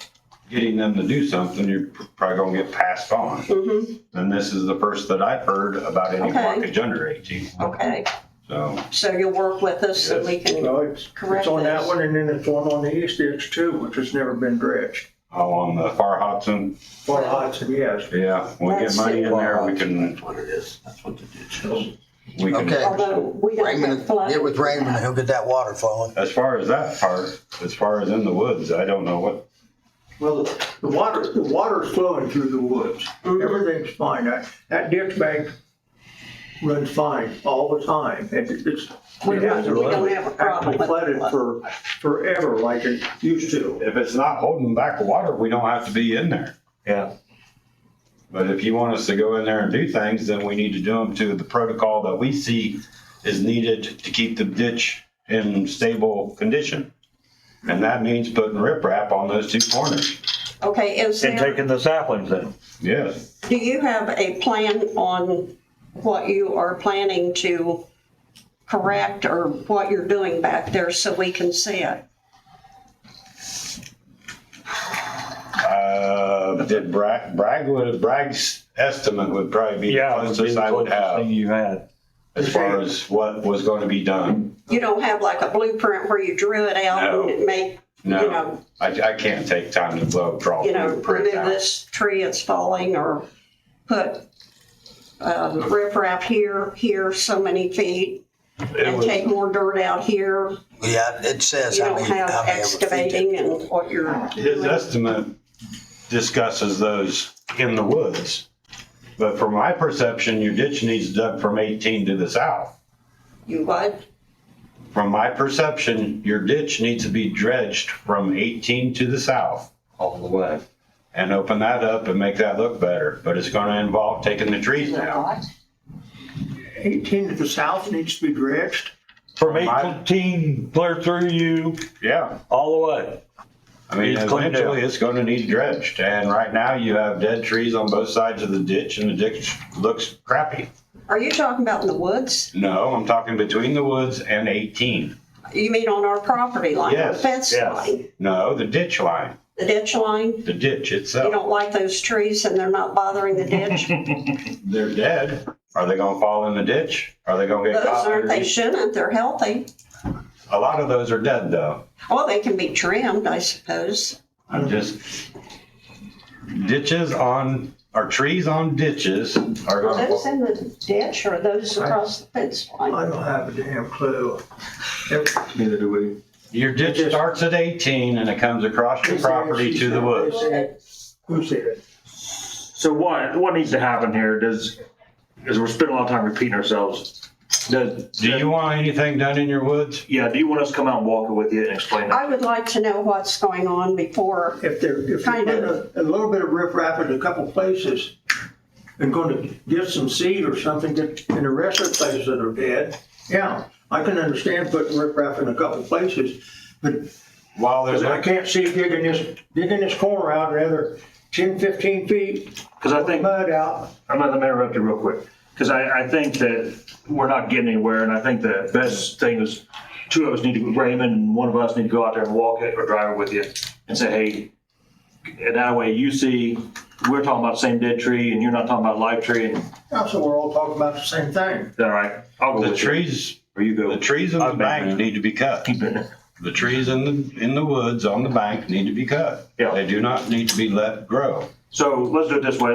getting them to do something, you're probably gonna get passed on. Mhm, And this is the first that I've heard about any Okay. blockage under 18, okay, so. so you'll work with us so we can, Well, it's Correct on that this. one, and then it's one on the east ditch too, which has never been dredged. Oh, on the Far Hudson? Far Hudson, yes. Yeah, when we get money in there, we can, That's what it is. That's what the ditch is. we can. Okay. Although we don't have Raymond, flood. get with Raymond, he'll get that water flowing. As far as that part, as far as in the woods, I don't know what, Well, the water's flowing through the woods. Everything's fine. That ditch bank runs fine all the time. It's, We it don't hasn't have a problem actually with flooded flood. for forever like it used to. if it's not holding back the water, we don't have to be in there. Yeah. But if you want us to go in there and do things, then we need to do them to the protocol that we see is needed to keep the ditch in stable condition. And that means putting riprap on those two corners. Okay, is And there, taking the saplings in. Yes. do you have a plan on what you are planning to correct or what you're doing back there so we can see it? Bragg's estimate would probably be the Yeah, it would be closest the I would closest thing have you had. as far as what was going to be done. You don't have like a blueprint where you drew it out No. and it made, you No, know, I can't take time to draw you know, the print remove out. this tree, it's falling, or put riprap here, so many feet, It and was- take more dirt out here. Yeah, it says You how don't many, have how many ever feet. excavating and what you're His doing. estimate discusses those in the woods. But from my perception, your ditch needs dug from 18 to the south. You what? From my perception, your ditch needs to be dredged from 18 to the south All the way. and open that up and make that look better. But it's gonna involve taking the trees down. 18 to the south needs to be dredged. From My- 18 clear through you, Yeah, all the way. I mean, Needs cleaned out. eventually it's gonna need dredged. And right now you have dead trees on both sides of the ditch and the ditch looks crappy. Are you talking about in the woods? No, I'm talking between the woods and 18. You mean on our property line, our Yes, fence yes. line, No, the ditch line, the ditch line? the ditch You itself. don't like those trees and they're not bothering the ditch? They're dead. Are they gonna fall in the ditch? Are they gonna get Those caught? aren't, they underneath? shouldn't, they're healthy. A lot of those are dead though. Well, they can be trimmed, I suppose. I'm just, or trees on ditches are Are those gonna, in the ditch or are those across the fence line? I don't have a damn clue. Neither do we. your ditch starts at 18 and it comes across your property to the woods. Who said it? So what needs to happen here is we're spending a lot of time repeating ourselves. Do you want anything done in your woods? Yeah, do you want us to come out and walk it with you and explain it? I would like to know what's going on before, If you Kind put of. a little bit of riprap in a couple places and going to get some seed or something that, in the rest of the places that are dead, yeah, I can understand putting riprap in a couple places, but While there's, I can't see digging this corner out another 10, 15 feet, Because I think, mud out. I'm gonna interrupt you real quick, because I think that we're not getting anywhere, and I think the best thing is two of us need to, Raymond and one of us need to go out there and walk it or drive it with you and say, hey, and that way you see, we're talking about the same dead tree and you're not talking about live tree, and, So we're all talking about the same thing. is that all right? I'll go the with you. trees, Or you go. the trees in the I've been bank there. need to be cut. Keep it. The trees in the woods on the bank need to be cut. Yeah. They do not need to be let grow. So let's do it this way.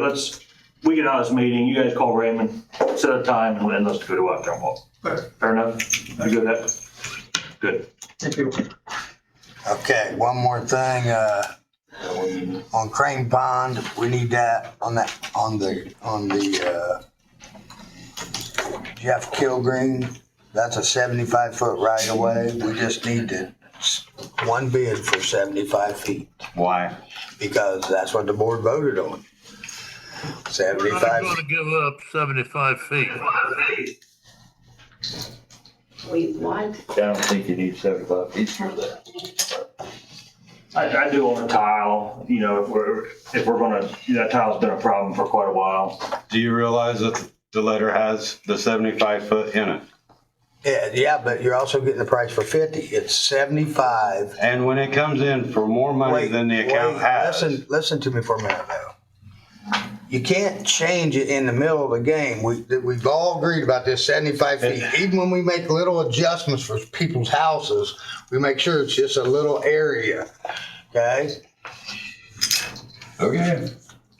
We get out of this meeting, you guys call Raymond, set a time, and let's go out there and walk. Fair enough? You good with that? Good. Thank you. Okay, one more thing, on Crane Pond, we need that on the Jeff Kilgreen. That's a 75-foot right of way. We just need one bid for 75 feet Why? because that's what the board voted on. We're not 75. gonna give up 75 feet. we what? I don't think you need 75 feet for that. I do on a tile, if we're gonna, that tile's been a problem for quite a while. Do you realize that the letter has the 75 foot in it? Yeah, but you're also getting the price for 50. It's 75. And when it comes in for more money than the account has. Listen to me for a minute though. You can't change it in the middle of the game. We've all agreed about this 75 feet. Even when we make little adjustments for people's houses, we make sure it's just a little area, okay? Okay.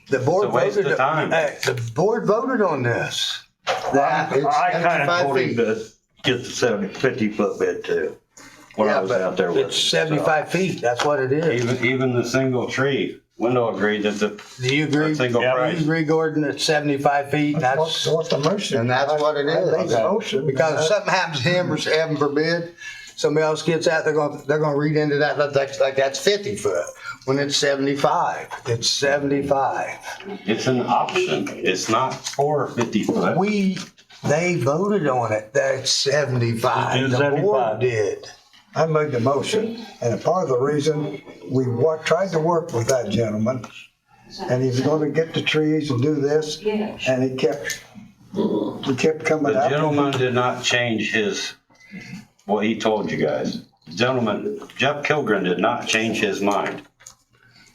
The board It's a waste of voted, time. the board voted on this. That it's I kinda 75 told him feet. to get the 50-foot bid too. When I Yeah, was but out there with him. it's 75 feet, that's what it is. Even the single tree, Wendell agreed that the Do you agree? single Do price. you agree, Gordon, it's 75 feet? That's That's, what's the motion. and that's what it I made is. the motion. Because if something happens to him or heaven forbid, somebody else gets out, they're gonna read into that, like that's 50 foot, when it's 75. It's 75. It's an option. It's not for 50 foot. They voted on it, that it's 75. It's The 75. board did. I made the motion, and a part of the reason we tried to work with that gentleman, and he was gonna get the trees and do this, and he kept coming The out. gentleman did not change what he told you guys. Gentleman, Jeff Kilgren did not change his mind.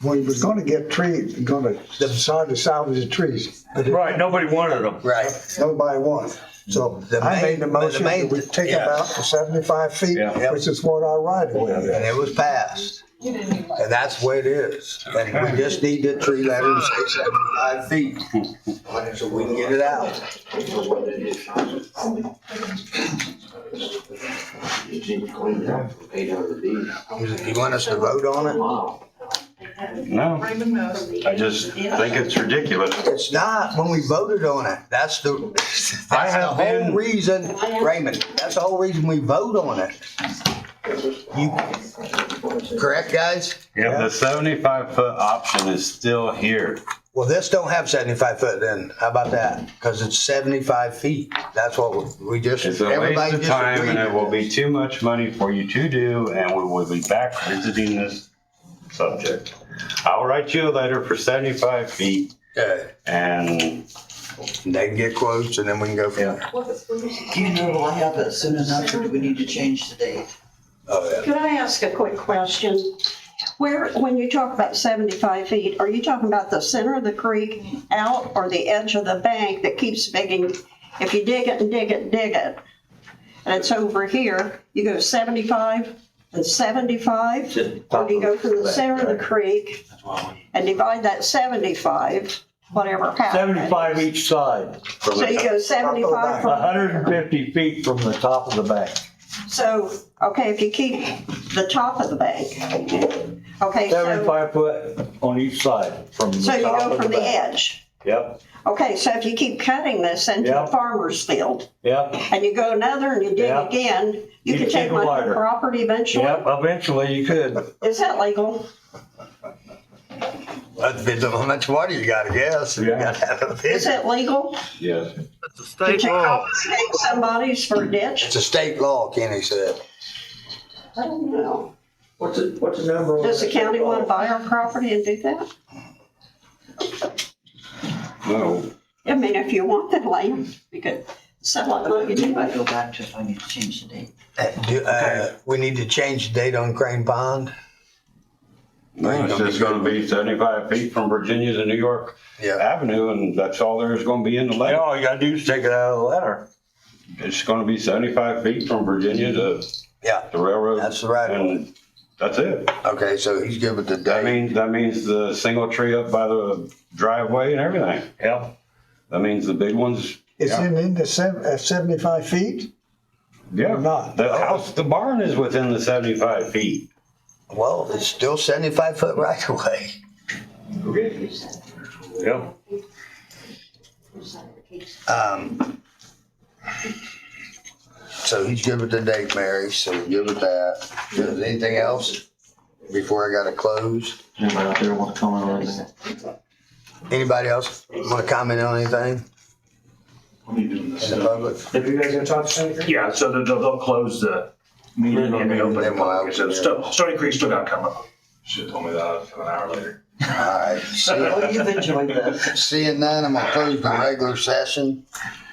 Well, he was gonna get trees, gonna decide to salvage the trees, but Right, nobody wanted them. Right. nobody wanted. So The I main- made the motion the main- that we take yeah. about the 75 feet, Yeah. which is what our right of way And is. it was passed. And that's the way it is. And we just need the tree letter to say 75 feet. So we can get it out. You want us to vote on it? No, I just think it's ridiculous. It's not when we voted on it. That's the whole been- reason, Raymond, that's the whole reason we vote on it. You, correct, guys? Yeah, the 75 foot option is still here. Well, this don't have 75 foot then. How about that? Because it's 75 feet. That's what we just, It's a everybody waste of just time agreed and it to. will be too much money for you to do, and we will be back visiting this subject. I'll write you a letter for 75 feet Okay. and They can get quotes and then we can go from there. Do you know, will I have it soon enough, or do we need to change the date? Oh, yeah. Could I ask a quick question? When you talk about 75 feet, are you talking about the center of the creek out or the edge of the bank that keeps digging? If you dig it and dig it, and dig it, and it's over here, you go 75 and 75? Or do you go from the center of the creek and divide that 75, whatever happened? 75 each side, So you go 75 from 150 feet from the top of the bank. So, okay, if you keep the top of the bank, okay, so, 75 foot on each side from the so you top go of from the bank. edge. Yep, Okay, so if you keep cutting this into a Yep. farmer's field, yep, and you go another and you dig Yep. again, you You can can take take a my wider. property eventually? yep, eventually you could. Is that legal? That depends on how much water you got, I guess. You Yeah. gotta have a Is bid. it legal yes. That's a to state take law. confiscate somebody's for a ditch? It's a state law, Kenny said. I don't know. What's the number on Does the that? county want to buy our property and do that? No, I mean, if you want the land, you could sell it, like you do. I go back to if I need to change the date. We need to change the date on Crane Pond. no, it's just gonna be 75 feet from Virginia to New York Yeah. Avenue, and that's all there's gonna be in the Yeah, letter. all you gotta do is take it out of the letter. It's gonna be 75 feet from Virginia to Yeah, the railroad. that's the right one. And that's it. Okay, so he's good with the date. That means the single tree up by the driveway and everything. Yep. That means the big ones. Is Yeah. it in the 75 feet? Yeah, Or not? the house, the barn is within the 75 feet. Well, it's still 75 foot right away. Yep. So he's good with the date, Mary, so we're good with that. Is anything else before I gotta close? Anybody out there want to comment on anything? Anybody else wanna comment on anything in the public? If you guys gonna talk to Stony Creek? Yeah, so they'll close the meeting and then open Then we'll it. So open it. Stony Creek still got to come up. Should've told me that an hour later. Alright, Oh, you've enjoyed that. seeing none, I'm gonna close the regular session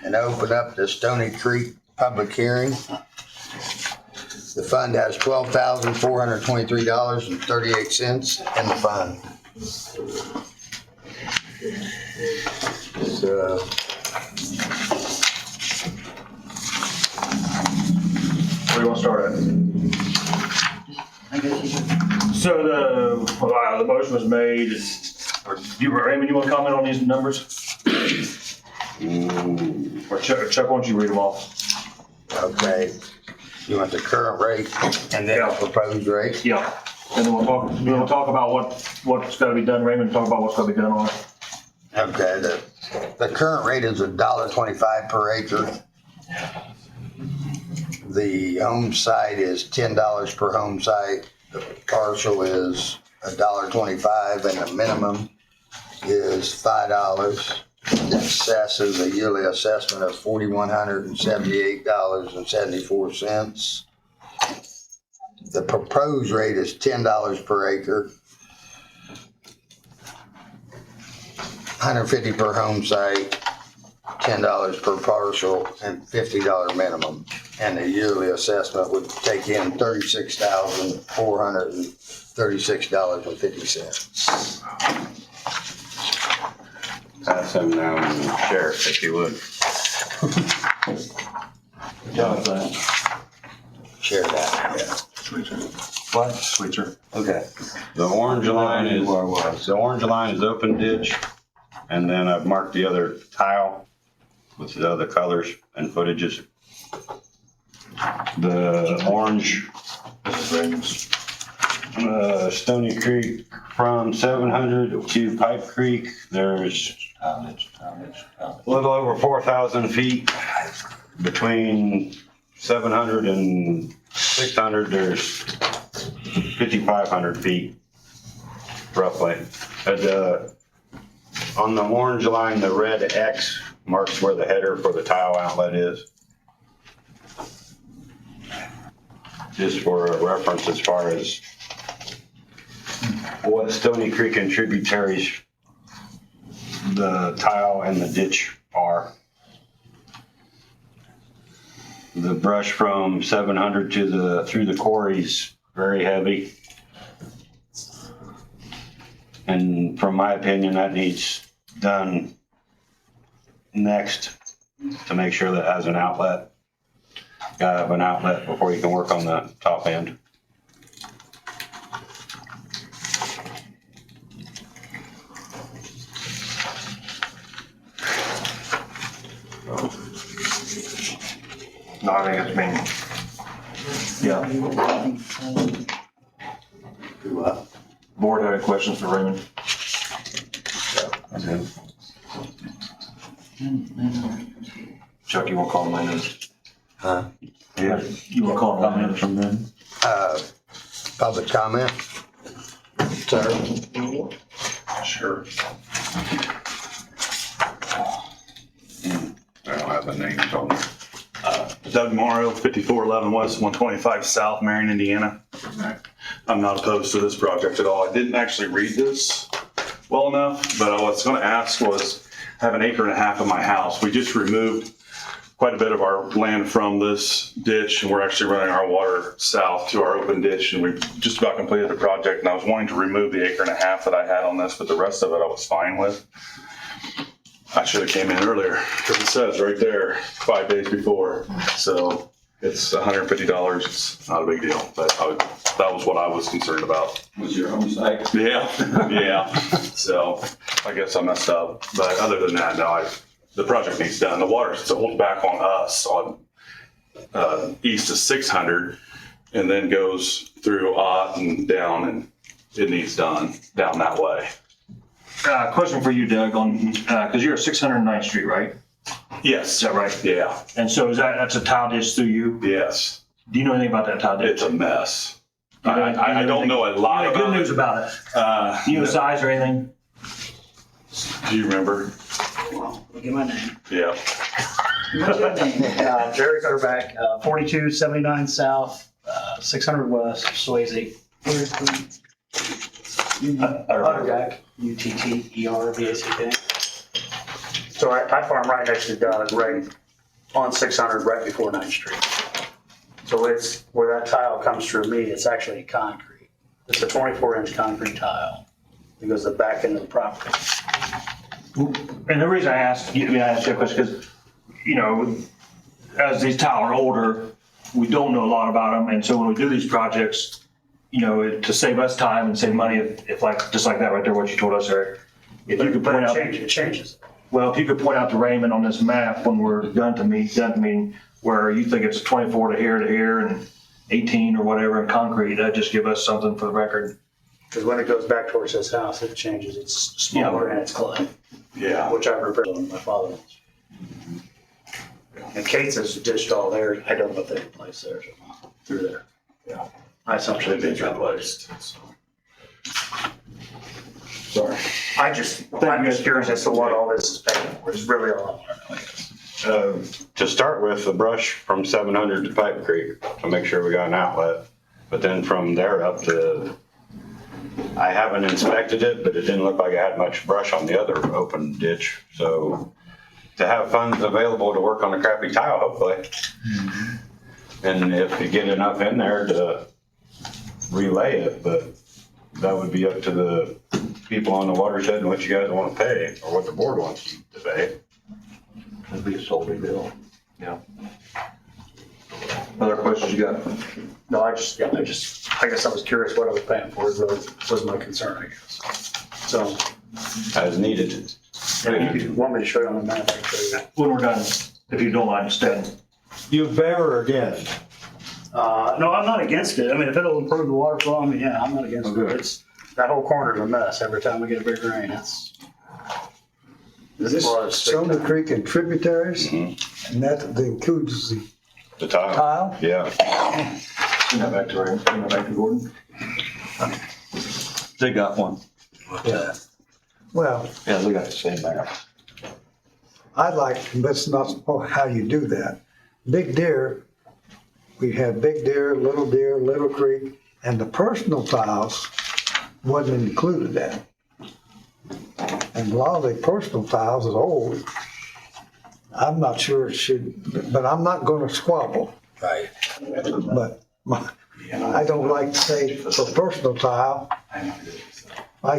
and open up the Stony Creek public hearing. The fund has $12,423.38 in the fund. So, Where do you want to start at? I guess you should. So the motion was made Raymond, you want to comment on these numbers? Or Chuck, why don't you read them off? Okay. You want the current rate and then the proposed rate? Yeah. And then we'll talk about what's got to be done, Raymond, talk about what's got to be done on it. Okay, the current rate is $1.25 per acre. The home site is $10 per home site. The partial is $1.25 and the minimum is $5. The assess is a yearly assessment of $4,178.74. The proposed rate is $10 per acre. 150 per home site, $10 per partial, and $50 minimum. And the yearly assessment would take in $36,436.50. Pass them down to the sheriff if you would. Share that. What? Sweetser. Okay. The orange line is open ditch, and then I've marked the other tile with the other colors and footages. The orange, Stony Creek from 700 to Pipe Creek, there's a little over 4,000 feet. Between 700 and 600, there's 5,500 feet, roughly. On the orange line, the red X marks where the header for the tile outlet is. Just for a reference as far as what Stony Creek and tributaries, the tile and the ditch are. The brush from 700 through the quarries, very heavy. And from my opinion, that needs done next to make sure that it has an outlet. Gotta have an outlet before you can work on the top end. No, I think it's me. Yeah. Board had any questions for Raymond? Chuck, you want to call my names? Huh? Yeah. You want to call my names from them? Public comment? Sir? Sure. I don't have the names on there. Doug Morrow, 5411 West, 125 South, Marion, Indiana. I'm not opposed to this project at all. I didn't actually read this well enough, but what I was going to ask was, I have an acre and a half of my house. We just removed quite a bit of our land from this ditch, and we're actually running our water south to our open ditch, and we've just about completed the project, and I was wanting to remove the acre and a half that I had on this, but the rest of it I was fine with. I should have came in earlier, because it says right there, 5 days before. So it's $150. It's not a big deal, but that was what I was concerned about. Was your home site? Yeah, yeah. So I guess I messed up. But other than that, no, the project needs done. The water holds back on us on east of 600 and then goes through Ott and down, and it needs done down that way. Question for you, Doug, on, because you're at 609th Street, right? Yes. Is that right? Yeah. And so that's a tile ditch through you? Yes. Do you know anything about that tile ditch? It's a mess. I don't know a lot about it. Good news about it. Do you know size or anything? Do you remember? Give my name. Yeah. What's your name? Jerry Cutterback, 4279 South, 600 West, Swayze. Utterback, Utterback. So I farm right next to Doug, right on 600, right before 9th Street. So it's where that tile comes through me, it's actually concrete. It's a 24-inch concrete tile. It goes to the back end of the property. And the reason I asked you a question, because, you know, as these tile are older, we don't know a lot about them. And so when we do these projects, you know, to save us time and save money, if like, just like that right there, what you told us, Eric, If you could But point out, it changes. well, if you could point out to Raymond on this map when we're done to meeting, where you think it's 24 to here and 18 or whatever in concrete, that'd just give us something for the record. Because when it goes back towards his house, it changes. It's smaller and it's clay. Yeah. Which I repaired on my father's. And Kate's has ditched all theirs. I don't know if they replaced theirs or not through there. Yeah. I assumption they've been replaced. Sorry. I'm just curious as to what all this is paying for. It's really all I want to know, I guess. To start with, the brush from 700 to Pipe Creek to make sure we got an outlet. But then from there up to, I haven't inspected it, but it didn't look like I had much brush on the other open ditch. So to have funds available to work on the crappy tile, hopefully. And if you get enough in there to relay it, but that would be up to the people on the watershed and what you guys want to pay or what the board wants you to pay. It'd be a solely bill. Yeah. Other questions you got? No, I guess I was curious what I was paying for. It really was my concern, I guess. So, As needed. if you want me to show you on the map, I can show you. When we're done, if you don't mind, Stan. You bear or against? No, I'm not against it. I mean, if it'll improve the water flow, I mean, yeah, I'm not against it. It's, that whole corner's a mess every time we get a big rain. Is this Sona Creek and tributaries? And that includes The tile. tile? Yeah. Send that back to Ray. Send that back to Gordon. They got one. Yeah. Well, Yeah, they got the same map. I like, that's not how you do that. Big Deer, we had Big Deer, Little Creek, and the personal tiles wasn't included in. And a lot of the personal tiles is old. I'm not sure it should, but I'm not gonna squabble. Right. But I don't like to say for personal tile.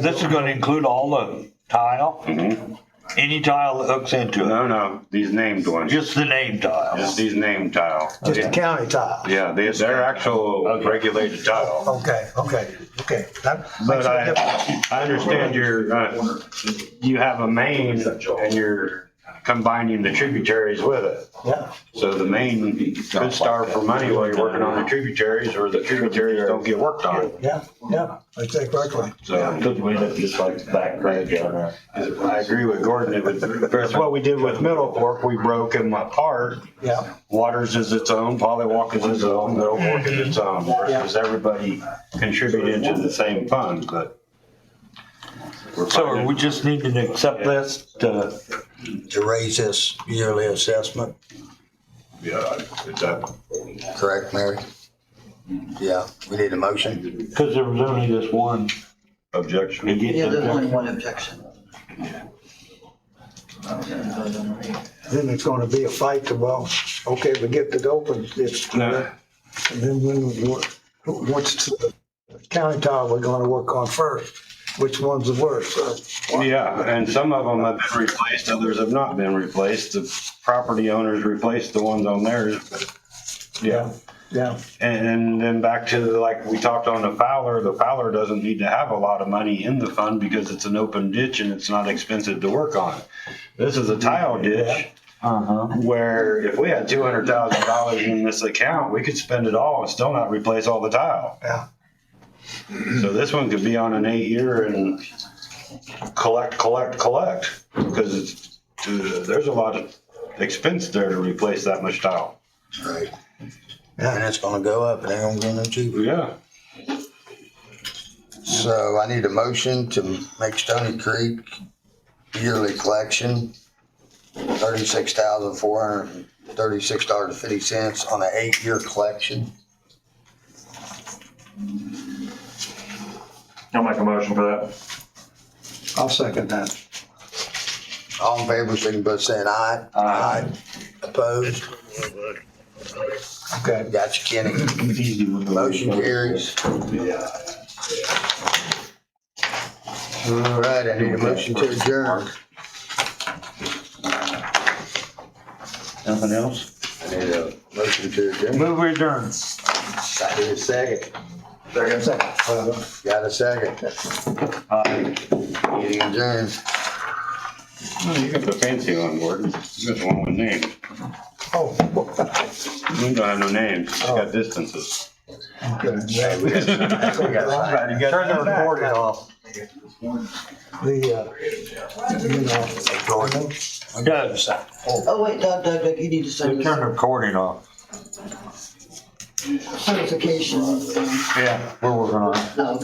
This is gonna include all the tile? Any tile that hooks into it? No, these named ones. Just the name tile? Just these named tile. Just a county tile. Yeah, they're actual regulated tile. Okay. That But makes a difference. I understand you have a main and you're combining the tributaries with it. Yeah. So the main could starve for money while you're working on the tributaries, or the tributaries don't get worked on. Yeah, exactly. So Just like back craig down there. I agree with Gordon. That's what we did with Middle Fork. We broke them apart. Yeah. Waters is its own, Polywalk is its own, Middle Fork is its own, versus everybody contributing to the same fund, but. So are we just needing to accept this to raise this yearly assessment, Yeah, is that, correct, Mary? Yeah, we need a motion. because there was only this one. objection? Yeah, there's only one objection. Then it's gonna be a fight to, well, okay, we get the open, it's, and No. then what's the county tile we're gonna work on first? Which one's the worst? Yeah, and some of them have been replaced, others have not been replaced. The property owners replaced the ones on theirs, but, yeah. Yeah, And then back to like we talked on the Fowler doesn't need to have a lot of money in the fund because it's an open ditch and it's not expensive to work on. This is a tile ditch where if we had $200,000 in this account, we could spend it all and still not replace all the tile. Yeah. So this one could be on an 8-year and collect, because there's a lot of expense there to replace that much tile. Right. And it's gonna go up, it ain't gonna go no cheaper. Yeah. So I need a motion to make Stony Creek yearly collection, $36,436.50 on an 8-year collection. I'll make a motion for that. I'll second that. All in favor, signify by saying aye. Aye. Opposed? Okay. Gotcha, Kenny. Motion carries. All right, I need a motion to adjourn. Nothing else? I need a motion to adjourn. Move adjourn. I need a second. Got a second. Meeting adjourned. You got the fancy one, Gordon. You got the one with names. Oh, We don't have no names, it's got distances. okay. Hey, we got Turn the recording off. The, you know, Gordon. Doug, Oh, wait, Doug, you need to send turn the us recording off. certification. Yeah, we're working on it. No,